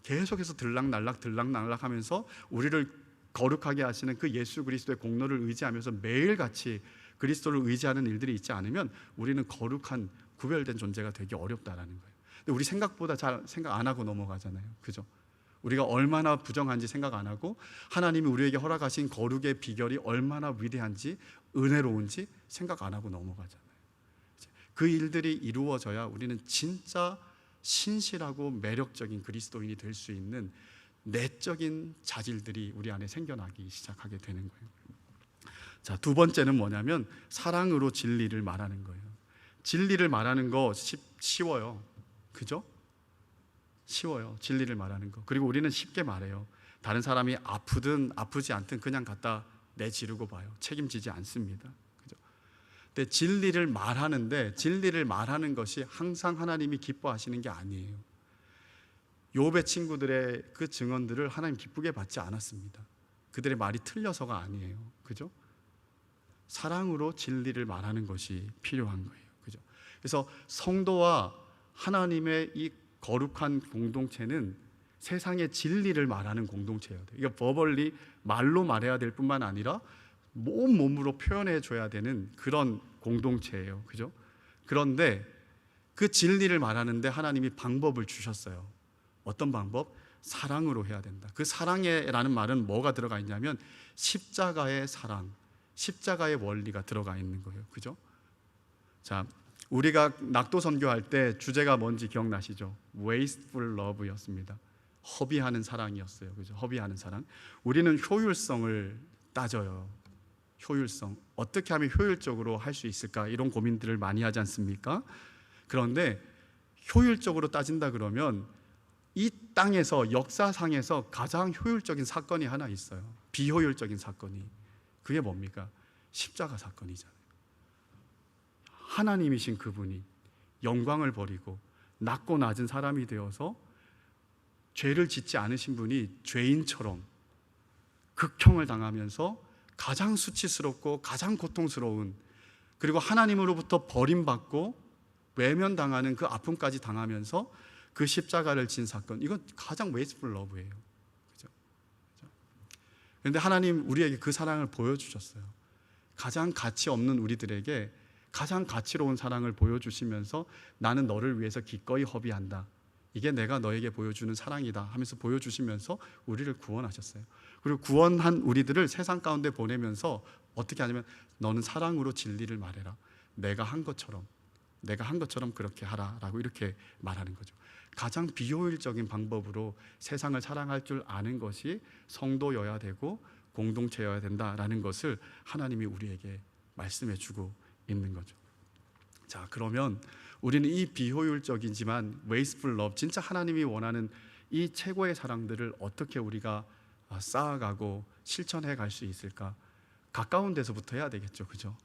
계속해서 들락날락 하면서 우리를 거룩하게 하시는 그 예수 그리스도의 공로를 의지하면서 매일같이 그리스도를 의지하는 일들이 있지 않으면 우리는 거룩한 구별된 존재가 되기 어렵다라는 거예요. 근데 우리 생각보다 잘 생각 안 하고 넘어가잖아요. 그죠? 우리가 얼마나 부정한지 생각 안 하고 하나님이 우리에게 허락하신 거룩의 비결이 얼마나 위대한지 은혜로운지 생각 안 하고 넘어가잖아요. 그 일들이 이루어져야 우리는 진짜 신실하고 매력적인 그리스도인이 될 수 있는 내적인 자질들이 우리 안에 생겨나기 시작하게 되는 거예요. 자, 두 번째는 뭐냐면 사랑으로 진리를 말하는 거예요. 진리를 말하는 거 쉬워요. 그죠? 쉬워요. 진리를 말하는 거. 그리고 우리는 쉽게 말해요. 다른 사람이 아프든 아프지 않든 그냥 갖다 내지르고 봐요. 책임지지 않습니다. 그죠? 근데 진리를 말하는 것이 항상 하나님이 기뻐하시는 게 아니에요. 욥의 친구들의 그 증언들을 하나님 기쁘게 받지 않았습니다. 그들의 말이 틀려서가 아니에요. 그죠? 사랑으로 진리를 말하는 것이 필요한 거예요. 그죠? 그래서 성도와 하나님의 이 거룩한 공동체는 세상의 진리를 말하는 공동체여야 돼요. 이거 버벌리 말로 말해야 될 뿐만 아니라 몸으로 표현해 줘야 되는 그런 공동체예요. 그죠? 그런데 그 진리를 말하는데 하나님이 방법을 주셨어요. 어떤 방법? 사랑으로 해야 된다. 그 사랑이라는 말은 뭐가 들어가 있냐면 십자가의 사랑, 십자가의 원리가 들어가 있는 거예요. 그죠? 자, 우리가 낙도 선교할 때 주제가 뭔지 기억나시죠? Wasteful Love였습니다. 허비하는 사랑이었어요. 그죠? 허비하는 사랑. 우리는 효율성을 따져요. 효율성. 어떻게 하면 효율적으로 할 수 있을까? 이런 고민들을 많이 하지 않습니까? 그런데 효율적으로 따진다 그러면 이 땅에서 역사상에서 가장 효율적인 사건이 하나 있어요. 비효율적인 사건이. 그게 뭡니까? 십자가 사건이잖아요. 하나님이신 그분이 영광을 버리고 낮고 낮은 사람이 되어서 죄를 짓지 않으신 분이 죄인처럼 극형을 당하면서 가장 수치스럽고 가장 고통스러운, 그리고 하나님으로부터 버림받고 외면당하는 그 아픔까지 당하면서 그 십자가를 진 사건, 이건 가장 웨이스풀 러브예요. 그죠? 그런데 하나님 우리에게 그 사랑을 보여주셨어요. 가장 가치 없는 우리들에게 가장 가치로운 사랑을 보여주시면서 나는 너를 위해서 기꺼이 허비한다. 이게 내가 너에게 보여주는 사랑이다 하면서 보여주시면서 우리를 구원하셨어요. 그리고 구원한 우리들을 세상 가운데 보내면서 어떻게 하냐면 너는 사랑으로 진리를 말해라. 내가 한 것처럼 그렇게 하라라고 이렇게 말하는 거죠. 가장 비효율적인 방법으로 세상을 사랑할 줄 아는 것이 성도여야 되고 공동체여야 된다라는 것을 하나님이 우리에게 말씀해 주고 있는 거죠. 자, 그러면 우리는 이 비효율적이지만 wasteful love, 진짜 하나님이 원하는 이 최고의 사랑들을 어떻게 우리가 쌓아가고 실천해 갈 수 있을까? 가까운 데서부터 해야 되겠죠. 그죠?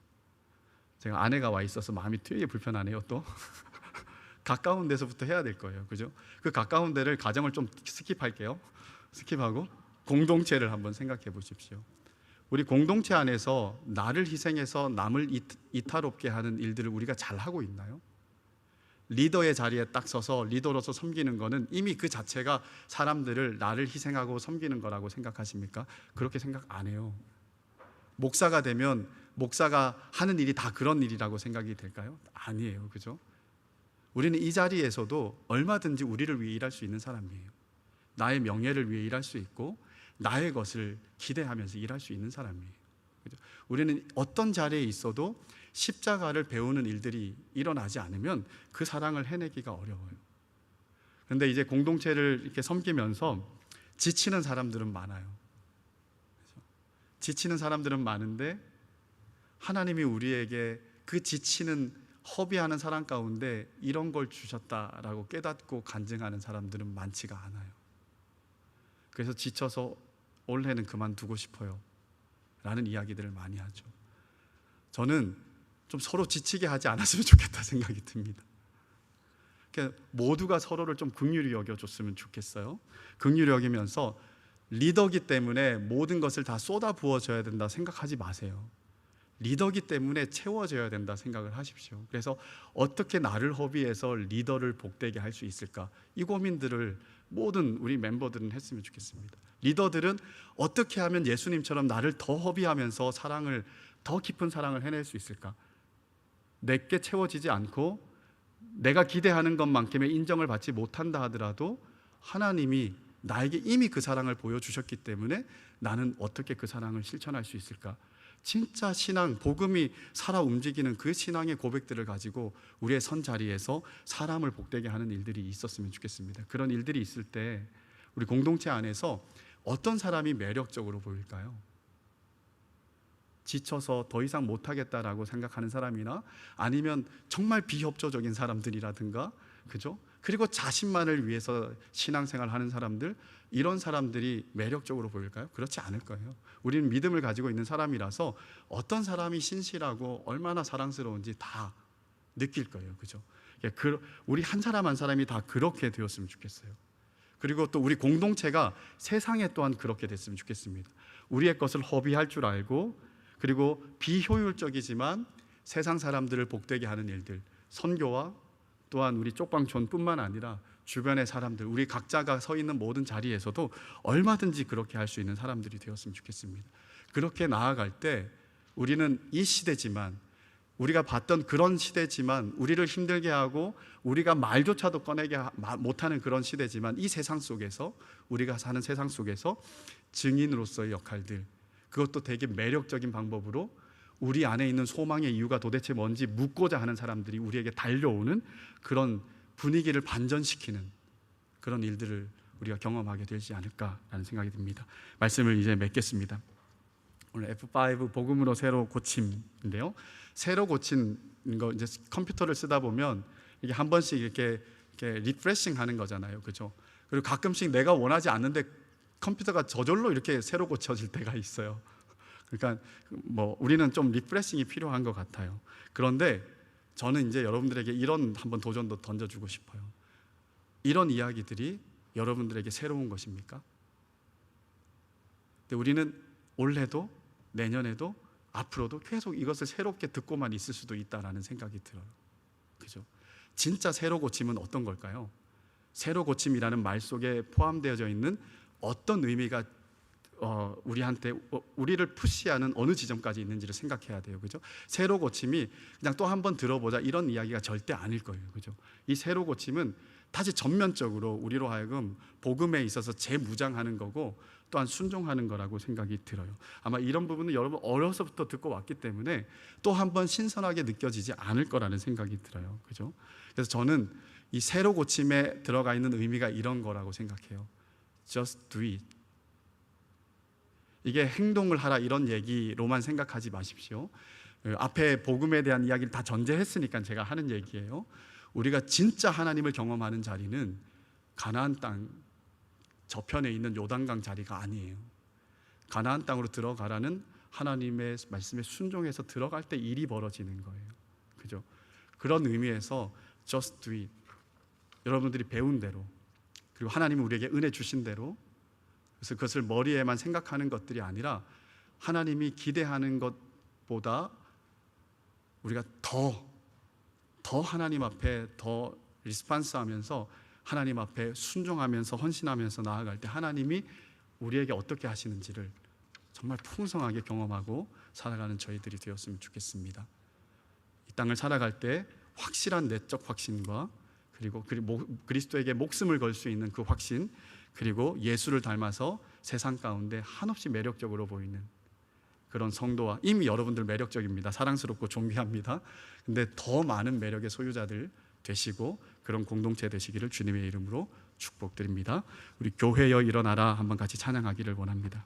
제가 아내가 와 있어서 마음이 되게 불편하네요. 또 가까운 데서부터 해야 될 거예요. 그죠? 그 가까운 데를 가정을 좀 스킵할게요. 스킵하고 공동체를 한번 생각해 보십시오. 우리 공동체 안에서 나를 희생해서 남을 이탈없게 하는 일들을 우리가 잘 하고 있나요? 리더의 자리에 딱 서서 리더로서 섬기는 거는 이미 그 자체가 사람들을 나를 희생하고 섬기는 거라고 생각하십니까? 그렇게 생각 안 해요. 목사가 되면 목사가 하는 일이 다 그런 일이라고 생각이 될까요? 아니에요. 그죠? 우리는 이 자리에서도 얼마든지 우리를 위해 일할 수 있는 사람이에요. 나의 명예를 위해 일할 수 있고 나의 것을 기대하면서 일할 수 있는 사람이에요. 그죠? 우리는 어떤 자리에 있어도 십자가를 배우는 일들이 일어나지 않으면 그 사랑을 해내기가 어려워요. 그런데 이제 공동체를 이렇게 섬기면서 지치는 사람들은 많아요. 그죠? 지치는 사람들은 많은데 하나님이 우리에게 그 지치는 허비하는 사람 가운데 이런 걸 주셨다라고 깨닫고 간증하는 사람들은 많지가 않아요. 그래서 지쳐서 올해는 그만두고 싶어요 라는 이야기들을 많이 하죠. 저는 좀 서로 지치게 하지 않았으면 좋겠다 생각이 듭니다. 그러니까 모두가 서로를 좀 긍휼히 여겨줬으면 좋겠어요. 긍휼히 여기면서 리더기 때문에 모든 것을 다 쏟아 부어줘야 된다 생각하지 마세요. 리더기 때문에 채워져야 된다 생각을 하십시오. 그래서 어떻게 나를 허비해서 리더를 복되게 할 수 있을까? 이 고민들을 모든 우리 멤버들은 했으면 좋겠습니다. 리더들은 어떻게 하면 예수님처럼 나를 더 허비하면서 사랑을, 더 깊은 사랑을 해낼 수 있을까? 내게 채워지지 않고 내가 기대하는 것만큼의 인정을 받지 못한다 하더라도 하나님이 나에게 이미 그 사랑을 보여주셨기 때문에 나는 어떻게 그 사랑을 실천할 수 있을까? 진짜 신앙, 복음이 살아 움직이는 그 신앙의 고백들을 가지고 우리의 선 자리에서 사람을 복되게 하는 일들이 있었으면 좋겠습니다. 그런 일들이 있을 때 우리 공동체 안에서 어떤 사람이 매력적으로 보일까요? 지쳐서 더 이상 못하겠다라고 생각하는 사람이나 아니면 정말 비협조적인 사람들이라든가, 그죠? 그리고 자신만을 위해서 신앙생활 하는 사람들, 이런 사람들이 매력적으로 보일까요? 그렇지 않을 거예요. 우리는 믿음을 가지고 있는 사람이라서 어떤 사람이 신실하고 얼마나 사랑스러운지 다 느낄 거예요. 그죠? 우리 한 사람 한 사람이 다 그렇게 되었으면 좋겠어요. 그리고 또 우리 공동체가 세상에 또한 그렇게 됐으면 좋겠습니다. 우리의 것을 허비할 줄 알고, 그리고 비효율적이지만 세상 사람들을 복되게 하는 일들, 선교와 또한 우리 쪽방촌뿐만 아니라 주변의 사람들, 우리 각자가 서 있는 모든 자리에서도 얼마든지 그렇게 할 수 있는 사람들이 되었으면 좋겠습니다. 그렇게 나아갈 때 우리는 이 시대지만, 우리가 봤던 그런 시대지만, 우리를 힘들게 하고 우리가 말조차도 꺼내게 못하는 그런 시대지만, 이 세상 속에서, 우리가 사는 세상 속에서 증인으로서의 역할들, 그것도 되게 매력적인 방법으로 우리 안에 있는 소망의 이유가 도대체 뭔지 묻고자 하는 사람들이 우리에게 달려오는 그런 분위기를 반전시키는 그런 일들을 우리가 경험하게 되지 않을까라는 생각이 듭니다. 말씀을 이제 맺겠습니다. 오늘 F5 복음으로 새로 고침인데요. 새로 고친 거, 이제 컴퓨터를 쓰다 보면 이게 한 번씩 이렇게 리프레싱 하는 거잖아요. 그죠? 그리고 가끔씩 내가 원하지 않는데 컴퓨터가 저절로 이렇게 새로 고쳐질 때가 있어요. 그러니까 우리는 좀 리프레싱이 필요한 것 같아요. 그런데 저는 이제 여러분들에게 이런 한번 도전도 던져주고 싶어요. 이런 이야기들이 여러분들에게 새로운 것입니까? 근데 우리는 올해도 내년에도 앞으로도 계속 이것을 새롭게 듣고만 있을 수도 있다라는 생각이 들어요. 그죠? 진짜 새로 고침은 어떤 걸까요? 새로 고침이라는 말 속에 포함되어져 있는 어떤 의미가 우리한테 우리를 푸시하는 어느 지점까지 있는지를 생각해야 돼요. 그죠? 새로 고침이 그냥 또 한번 들어보자 이런 이야기가 절대 아닐 거예요. 그죠? 이 새로 고침은 다시 전면적으로 우리로 하여금 복음에 있어서 재무장하는 거고 또한 순종하는 거라고 생각이 들어요. 아마 이런 부분은 여러분 어려서부터 듣고 왔기 때문에 또 한번 신선하게 느껴지지 않을 거라는 생각이 들어요. 그죠? 그래서 저는 이 새로 고침에 들어가 있는 의미가 이런 거라고 생각해요. Just do it. 이게 행동을 하라 이런 얘기로만 생각하지 마십시오. 앞에 복음에 대한 이야기를 다 전제했으니까 제가 하는 얘기예요. 우리가 진짜 하나님을 경험하는 자리는 가나안 땅 저편에 있는 요단강 자리가 아니에요. 가나안 땅으로 들어가라는 하나님의 말씀에 순종해서 들어갈 때 일이 벌어지는 거예요. 그죠? 그런 의미에서 just do it. 여러분들이 배운 대로, 그리고 하나님이 우리에게 은혜 주신 대로, 그래서 그것을 머리에만 생각하는 것들이 아니라 하나님이 기대하는 것보다 우리가 더 하나님 앞에 더 리스판스하면서 하나님 앞에 순종하면서 헌신하면서 나아갈 때 하나님이 우리에게 어떻게 하시는지를 정말 풍성하게 경험하고 살아가는 저희들이 되었으면 좋겠습니다. 이 땅을 살아갈 때 확실한 내적 확신과 그리고 그리스도에게 목숨을 걸 수 있는 그 확신, 그리고 예수를 닮아서 세상 가운데 한없이 매력적으로 보이는 그런 성도와, 이미 여러분들 매력적입니다. 사랑스럽고 존귀합니다. 근데 더 많은 매력의 소유자들 되시고 그런 공동체 되시기를 주님의 이름으로 축복드립니다. 우리 교회여 일어나라 한번 같이 찬양하기를 원합니다.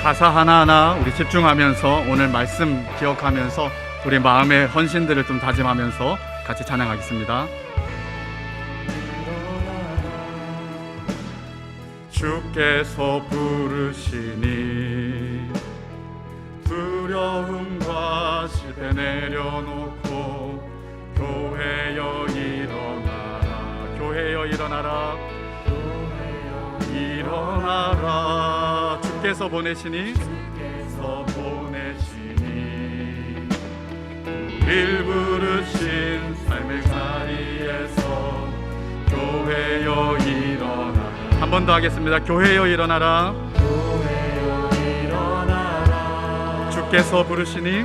가사 하나하나 우리 집중하면서 오늘 말씀 기억하면서 우리 마음의 헌신들을 좀 다짐하면서 같이 찬양하겠습니다. 주께서 부르시니 두려움과 실패 내려놓고 교회여 일어나라, 교회여 일어나라, 일어나라. 주께서 보내시니 우릴 부르신 삶의 자리에서 교회여 일어나라. 한 번 더 하겠습니다. 교회여 일어나라. 주께서 부르시니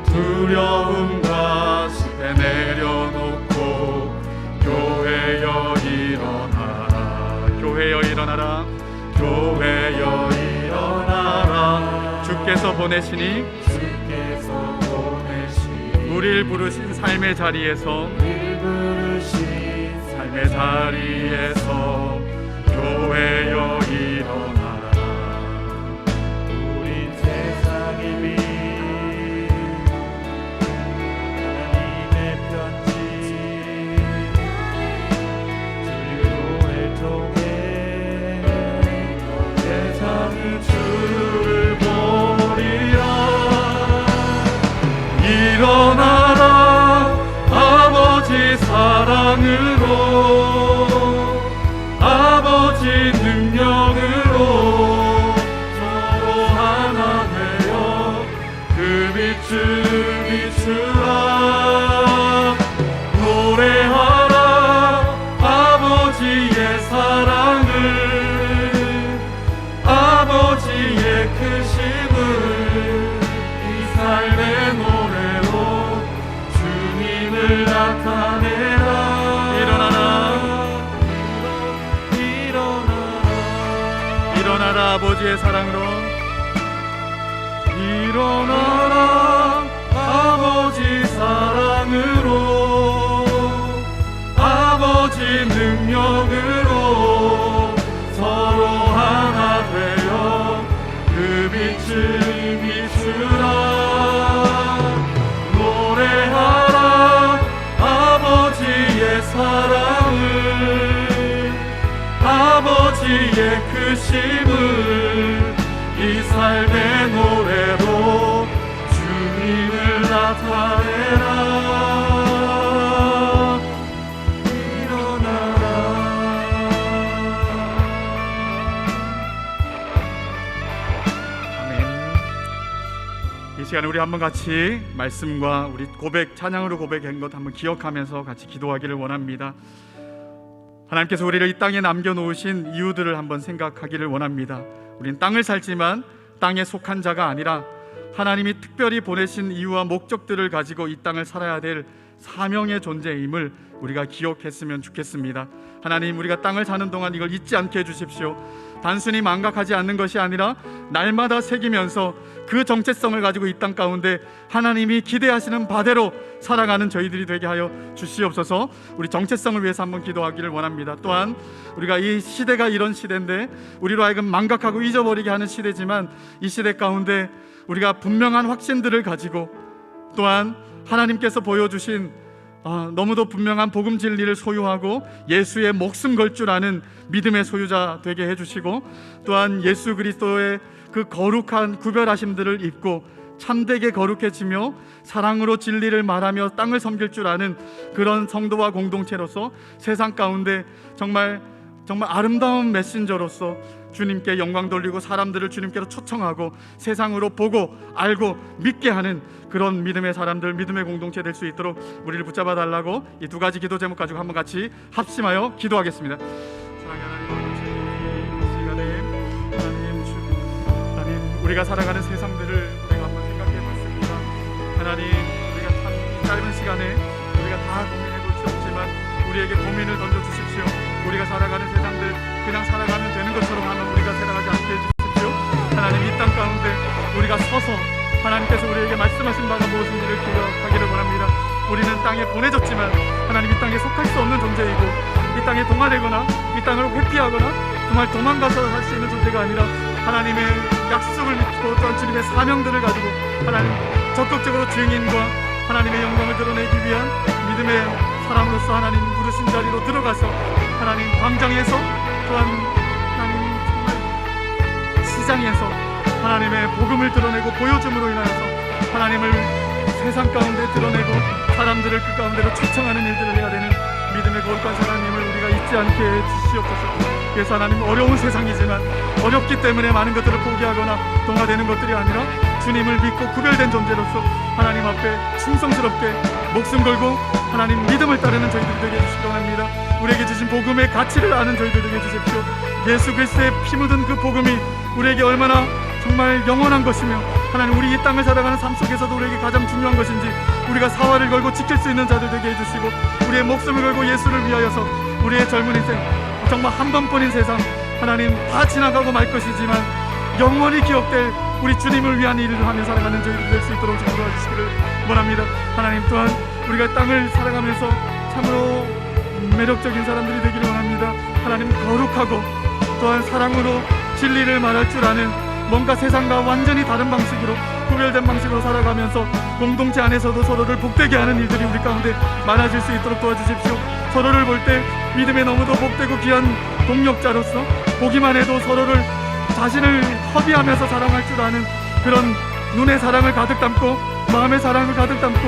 두려움과 실패 내려놓고 교회여 일어나라, 교회여 일어나라, 교회여 일어나라. 주께서 보내시니 우릴 부르신 삶의 자리에서 교회여 일어나라. 우린 세상의 빛 하나님의 편지 주를 통해 세상이 주를 보리라. 일어나라 아버지 사랑으로, 아버지 능력으로 서로 하나 되어 그 빛을 비추라. 노래하라 아버지의 사랑을, 아버지의 크심을 이 삶의 노래로 주님을 나타내라. 일어나라 아버지의 사랑으로, 일어나라 아버지 사랑으로, 아버지 능력으로 서로 하나 되어 그 빛을 비추라. 노래하라 아버지의 사랑을, 아버지의 크심을 이 삶의 노래로 주님을 나타내라. 일어나라. 아멘. 이 시간에 우리 한번 같이 말씀과 우리 고백, 찬양으로 고백한 것 한번 기억하면서 같이 기도하기를 원합니다. 하나님께서 우리를 이 땅에 남겨놓으신 이유들을 한번 생각하기를 원합니다. 우린 땅을 살지만 땅에 속한 자가 아니라 하나님이 특별히 보내신 이유와 목적들을 가지고 이 땅을 살아야 될 사명의 존재임을 우리가 기억했으면 좋겠습니다. 하나님, 우리가 땅을 사는 동안 이걸 잊지 않게 해주십시오. 단순히 망각하지 않는 것이 아니라 날마다 새기면서 그 정체성을 가지고 이 땅 가운데 하나님이 기대하시는 바대로 살아가는 저희들이 되게 하여 주시옵소서. 우리 정체성을 위해서 한번 기도하기를 원합니다. 또한 우리가 이 시대가 이런 시대인데 우리로 하여금 망각하고 잊어버리게 하는 시대지만 이 시대 가운데 우리가 분명한 확신들을 가지고 또한 하나님께서 보여주신 너무도 분명한 복음 진리를 소유하고 예수의 목숨 걸 줄 아는 믿음의 소유자 되게 해주시고 또한 예수 그리스도의 그 거룩한 구별하심들을 입고 참되게 거룩해지며 사랑으로 진리를 말하며 땅을 섬길 줄 아는 그런 성도와 공동체로서 세상 가운데 정말 아름다운 메신저로서 주님께 영광 돌리고 사람들을 주님께로 초청하고 세상으로 보고 알고 믿게 하는 그런 믿음의 사람들, 믿음의 공동체 될 수 있도록 우리를 붙잡아 달라고 이 두 가지 기도 제목 가지고 한번 같이 합심하여 기도하겠습니다. 사랑하는 하나님 아버지, 이 시간에 하나님 우리가 살아가는 세상들을 우리가 한번 생각해 봤습니다. 하나님, 우리가 참 짧은 시간에 우리가 다 고민해 볼 수 없지만 우리에게 고민을 던져 주십시오. 우리가 살아가는 세상들 그냥 살아가면 되는 것처럼 하면 우리가 살아가지 않게 해주십시오. 하나님, 이 땅 가운데 우리가 서서 하나님께서 우리에게 말씀하신 바가 무엇인지를 기억하기를 원합니다. 우리는 땅에 보내졌지만 하나님, 이 땅에 속할 수 없는 존재이고 이 땅에 동화되거나 이 땅을 회피하거나 정말 도망가서 할 수 있는 존재가 아니라 하나님의 약속을 믿고 또한 주님의 사명들을 가지고 하나님 적극적으로 증인과 하나님의 영광을 드러내기 위한 믿음의 사람으로서 하나님 부르신 자리로 들어가서 하나님 광장에서 또한 하나님 정말 시장에서 하나님의 복음을 드러내고 보여줌으로 인하여서 하나님을 세상 가운데 드러내고 사람들을 그 가운데로 초청하는 일들을 해야 되는 믿음의 거룩한 하나님을 우리가 잊지 않게 해주시옵소서. 그래서 하나님, 어려운 세상이지만 어렵기 때문에 많은 것들을 포기하거나 동화되는 것들이 아니라 주님을 믿고 구별된 존재로서 하나님 앞에 충성스럽게 목숨 걸고 하나님 믿음을 따르는 저희들 되게 해주시기 원합니다. 우리에게 주신 복음의 가치를 아는 저희들 되게 해주십시오. 예수 그리스도의 피 묻은 그 복음이 우리에게 얼마나 정말 영원한 것이며 하나님, 우리 이 땅을 살아가는 삶 속에서도 우리에게 가장 중요한 것인지 우리가 사활을 걸고 지킬 수 있는 자들 되게 해주시고 우리의 목숨을 걸고 예수를 위하여서 우리의 젊은 인생 정말 한 번뿐인 세상 하나님 다 지나가고 말 것이지만 영원히 기억될 우리 주님을 위한 일을 하며 살아가는 저희들 될 수 있도록 좀 도와주시기를 원합니다. 하나님, 또한 우리가 땅을 살아가면서 참으로 매력적인 사람들이 되기를 원합니다. 하나님, 거룩하고 또한 사랑으로 진리를 말할 줄 아는 뭔가 세상과 완전히 다른 방식으로 구별된 방식으로 살아가면서 공동체 안에서도 서로를 복되게 하는 일들이 우리 가운데 많아질 수 있도록 도와주십시오. 서로를 볼 때 믿음에 너무도 복되고 귀한 동력자로서 보기만 해도 서로를 자신을 허비하면서 사랑할 줄 아는 그런 눈의 사랑을 가득 담고 마음의 사랑을 가득 담고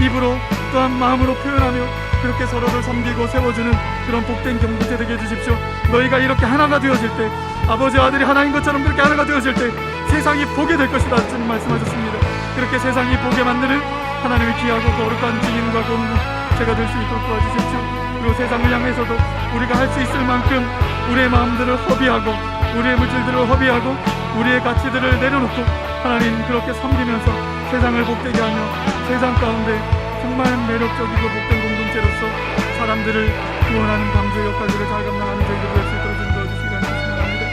입으로 또한 마음으로 표현하며 그렇게 서로를 섬기고 세워주는 그런 복된 공동체 되게 해주십시오. 너희가 이렇게 하나가 되어질 때 아버지와 아들이 하나인 것처럼 그렇게 하나가 되어질 때 세상이 보게 될 것이다 주님 말씀하셨습니다. 그렇게 세상이 보게 만드는 하나님의 귀하고 거룩한 증인과 공동체가 될 수 있도록 도와주십시오. 그리고 세상을 향해서도 우리가 할 수 있을 만큼 우리의 마음들을 허비하고 우리의 물질들을 허비하고 우리의 가치들을 내려놓고 하나님 그렇게 섬기면서 세상을 복되게 하며 세상 가운데 정말 매력적이고 복된 공동체로서 사람들을 구원하는 강조 역할들을 잘 감당하는 저희들 될 수 있도록 좀 도와주시기 바랍니다.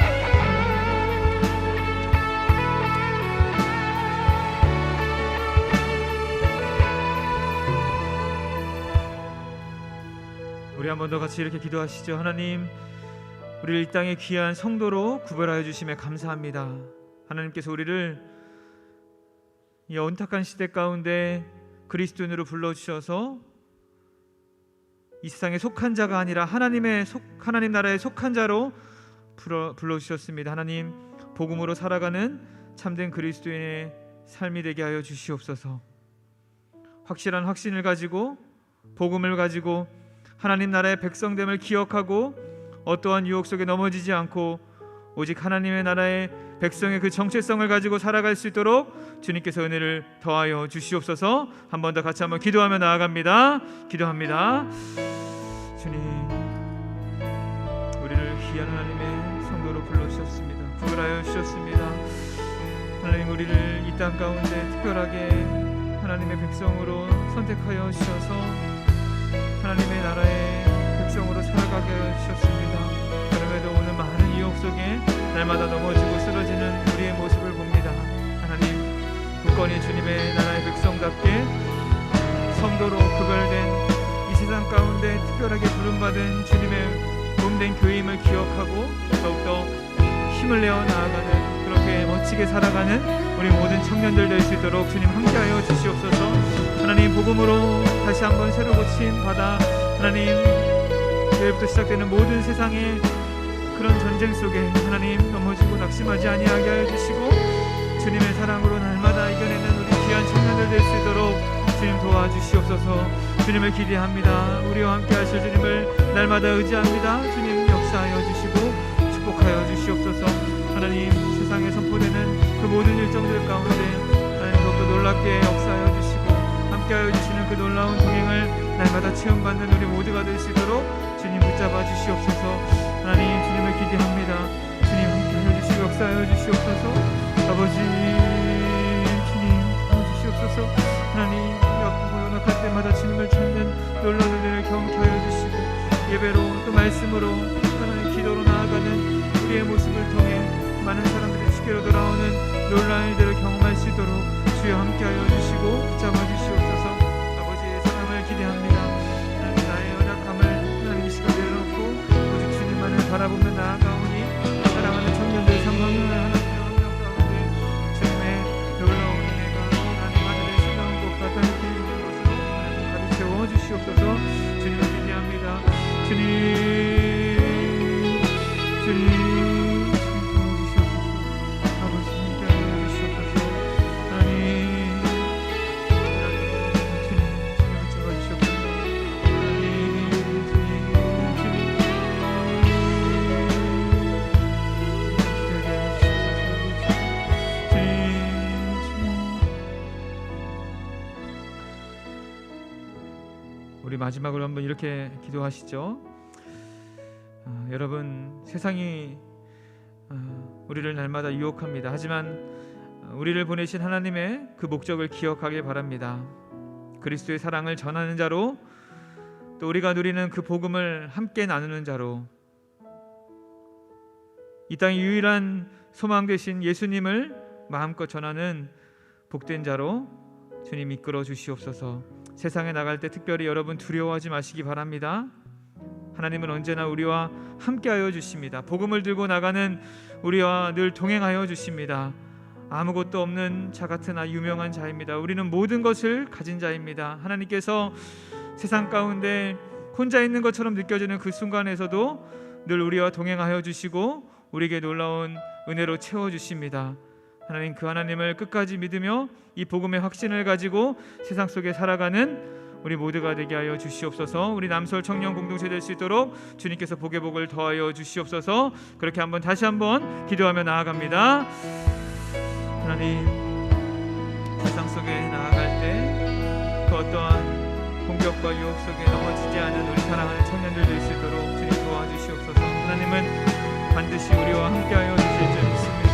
우리 한 번 더 같이 이렇게 기도하시죠. 하나님, 우리를 이 땅의 귀한 성도로 구별하여 주심에 감사합니다. 하나님께서 우리를 이 언탁한 시대 가운데 그리스도인으로 불러주셔서 이 세상에 속한 자가 아니라 하나님 나라에 속한 자로 불러주셨습니다. 하나님, 복음으로 살아가는 참된 그리스도인의 삶이 되게 하여 주시옵소서. 확실한 확신을 가지고 복음을 가지고 하나님 나라의 백성됨을 기억하고 어떠한 유혹 속에 넘어지지 않고 오직 하나님의 나라의 백성의 그 정체성을 가지고 살아갈 수 있도록 주님께서 은혜를 더하여 주시옵소서. 한 번 더 같이 한번 기도하며 나아갑니다. 기도합니다. 주님, 우리를 귀한 하나님의 성도로 불러주셨습니다. 구별하여 주셨습니다. 하나님, 우리를 이 땅 가운데 특별하게 하나님의 백성으로 선택하여 주셔서 하나님의 나라의 백성으로 살아가게 하여 주셨습니다. 그럼에도 오늘 많은 유혹 속에 날마다 넘어지고 쓰러지는 우리의 모습을 봅니다. 하나님, 굳건히 주님의 나라의 백성답게 성도로 구별된 이 세상 가운데 특별하게 부름받은 주님의 몸된 교회임을 기억하고 더욱더 힘을 내어 나아가는, 그렇게 멋지게 살아가는 우리 모든 청년들 될 수 있도록 주님 함께하여 주시옵소서. 하나님, 복음으로 다시 한번 새로 고침 받아 하나님, 내일부터 시작되는 모든 세상의 그런 전쟁 속에 하나님 넘어지고 낙심하지 아니하게 하여 주시고 주님의 사랑으로 날마다 이겨내는 우리 귀한 청년들 될 수 있도록 주님 도와주시옵소서. 주님을 기대합니다. 우리와 함께 하실 주님을 날마다 의지합니다. 주님 역사하여 주시고 축복하여 주시옵소서. 하나님, 세상에 선포되는 그 모든 일정들 가운데 하나님 더욱더 놀랍게 역사하여 주시고 함께하여 주시는 그 놀라운 동행을 날마다 체험받는 우리 모두가 될 수 있도록 주님 붙잡아 주시옵소서. 하나님, 주님을 기대합니다. 주님 함께하여 주시고 역사하여 주시옵소서. 아버지 주님 도와주시옵소서. 하나님, 약하고 연약할 때마다 주님을 찾는 놀라운 은혜를 경험케 하여 주시고 예배로 또 말씀으로 하나님 기도로 나아가는 우리의 모습을 통해 많은 사람들이 주께로 돌아오는 놀라운 일들을 경험할 수 있도록 주여 함께하여 주시고 붙잡아 주시옵소서. 아버지의 사랑을 기대합니다. 하나님, 나의 연약함을 하나님 이 시간 내려놓고 오직 주님만을 바라보며 나아가오니 사랑하는 청년들 상황을 하나님의 환경 가운데 주님의 놀라운 은혜가 하나님 하늘의 신나는 곳과 함께 있는 것으로 하나님 가득 채워 주시옵소서. 주님을 기대합니다. 주님 도와주시옵소서. 아버지 함께하여 주시옵소서. 하나님 주님을 붙잡아주시옵소서. 하나님 주님 우리 마지막으로 한번 이렇게 기도하시죠. 여러분, 세상이 우리를 날마다 유혹합니다. 하지만 우리를 보내신 하나님의 그 목적을 기억하길 바랍니다. 그리스도의 사랑을 전하는 자로, 또 우리가 누리는 그 복음을 함께 나누는 자로, 이 땅의 유일한 소망 되신 예수님을 마음껏 전하는 복된 자로 주님 이끌어 주시옵소서. 세상에 나갈 때 특별히 여러분 두려워하지 마시기 바랍니다. 하나님은 언제나 우리와 함께하여 주십니다. 복음을 들고 나가는 우리와 늘 동행하여 주십니다. 아무것도 없는 자 같으나 유명한 자입니다. 우리는 모든 것을 가진 자입니다. 하나님께서 세상 가운데 혼자 있는 것처럼 느껴지는 그 순간에서도 늘 우리와 동행하여 주시고 우리에게 놀라운 은혜로 채워주십니다. 하나님, 그 하나님을 끝까지 믿으며 이 복음의 확신을 가지고 세상 속에 살아가는 우리 모두가 되게 하여 주시옵소서. 우리 남서울 청년 공동체 될 수 있도록 주님께서 복의 복을 더하여 주시옵소서. 그렇게 한번 다시 한번 기도하며 나아갑니다. 하나님, 세상 속에 나아갈 때 그 어떠한 공격과 유혹 속에 넘어지지 않은 우리 사랑하는 청년들 될 수 있도록 주님 도와주시옵소서. 하나님은 반드시 우리와 함께하여 주실 줄 믿습니다.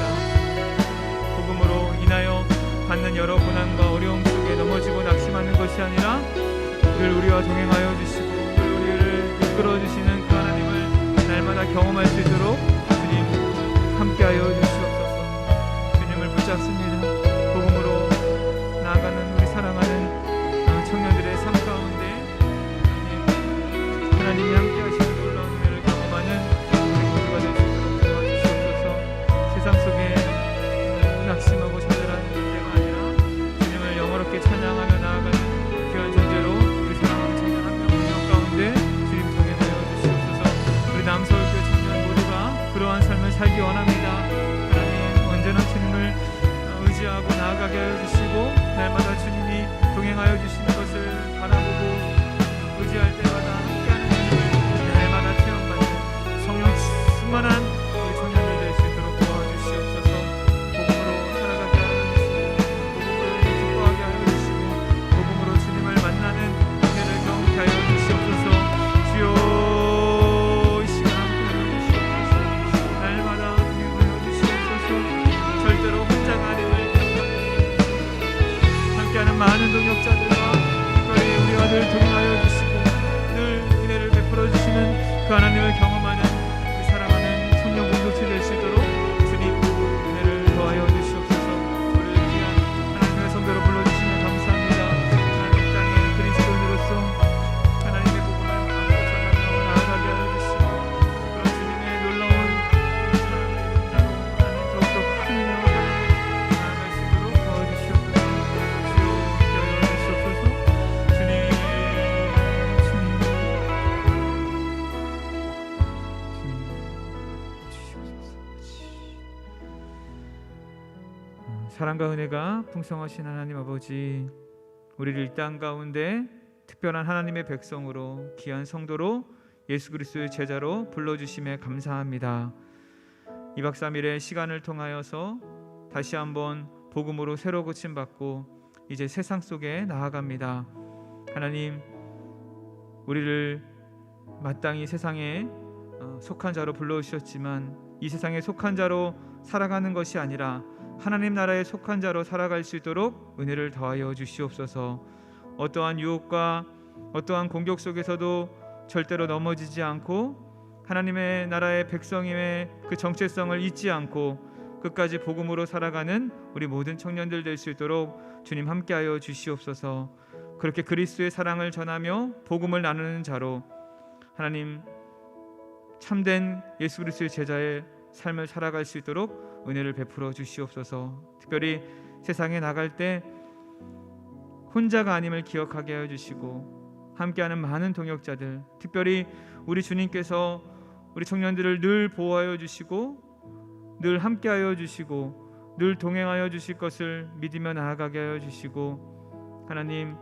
복음으로 인하여 받는 여러 고난과 어려움 속에 넘어지고 낙심하는 것이 아니라 늘 우리와 동행하여 주시고 늘 우리를 이끌어 주시는 그 하나님을 날마다 경험할 수 있도록 주님 함께하여 주시옵소서. 주님을 붙잡습니다. 복음으로 나아가는 우리 사랑하는 청년들의 삶 가운데 하나님이 함께하시는 놀라운 은혜를 경험하는 우리 모두가 될 수 있도록 도와주시옵소서. 세상 속에 낙심하고 좌절하는 때가 아니라 주님을 영어롭게 찬양하며 나아가는 귀한 존재로 우리 사랑하는 청년 한 명 한 명 가운데 주님 동행하여 주시옵소서. 우리 남서울교회 청년 모두가 그러한 삶을 살기 원합니다. 하나님, 언제나 주님을 의지하고 나아가게 하여 주시고 날마다 주님이 동행하여 주시는 것을 바라보고 의지할 때마다 함께하는 주님을 날마다 체험받는 성령 충만한 우리 청년들 될 수 있도록 도와주시옵소서. 사랑과 은혜가 풍성하신 하나님 아버지, 우리를 이 땅 가운데 특별한 하나님의 백성으로, 귀한 성도로, 예수 그리스도의 제자로 불러주심에 감사합니다. 2박 3일의 시간을 통하여서 다시 한번 복음으로 새로 고침받고 이제 세상 속에 나아갑니다. 하나님, 우리를 마땅히 세상에 속한 자로 불러주셨지만 이 세상에 속한 자로 살아가는 것이 아니라 하나님 나라에 속한 자로 살아갈 수 있도록 은혜를 더하여 주시옵소서. 어떠한 유혹과 어떠한 공격 속에서도 절대로 넘어지지 않고 하나님의 나라의 백성임의 그 정체성을 잊지 않고 끝까지 복음으로 살아가는 우리 모든 청년들 될 수 있도록 주님 함께하여 주시옵소서. 그렇게 그리스도의 사랑을 전하며 복음을 나누는 자로 하나님 참된 예수 그리스도의 제자의 삶을 살아갈 수 있도록 은혜를 베풀어 주시옵소서. 특별히 세상에 나갈 때 혼자가 아님을 기억하게 하여 주시고 함께하는 많은 동역자들, 특별히 우리 주님께서 우리 청년들을 늘 보호하여 주시고 늘 함께하여 주시고 늘 동행하여 주실 것을 믿으며 나아가게 하여 주시고 하나님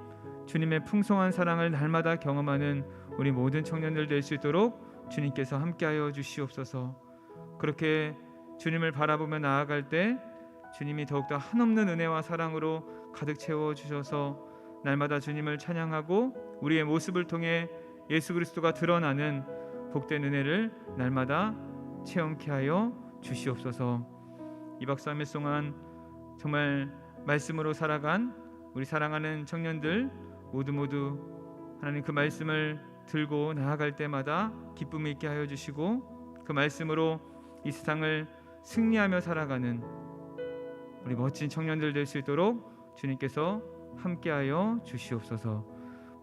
주님의 풍성한 사랑을 날마다 경험하는 우리 모든 청년들 될 수 있도록 주님께서 함께하여 주시옵소서. 그렇게 주님을 바라보며 나아갈 때 주님이 더욱더 한없는 은혜와 사랑으로 가득 채워주셔서 날마다 주님을 찬양하고 우리의 모습을 통해 예수 그리스도가 드러나는 복된 은혜를 날마다 체험케 하여 주시옵소서. 2박 3일 동안 정말 말씀으로 살아간 우리 사랑하는 청년들 모두 하나님 그 말씀을 들고 나아갈 때마다 기쁨 있게 하여 주시고 그 말씀으로 이 세상을 승리하며 살아가는 우리 멋진 청년들 될 수 있도록 주님께서 함께하여 주시옵소서.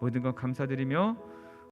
모든 것 감사드리며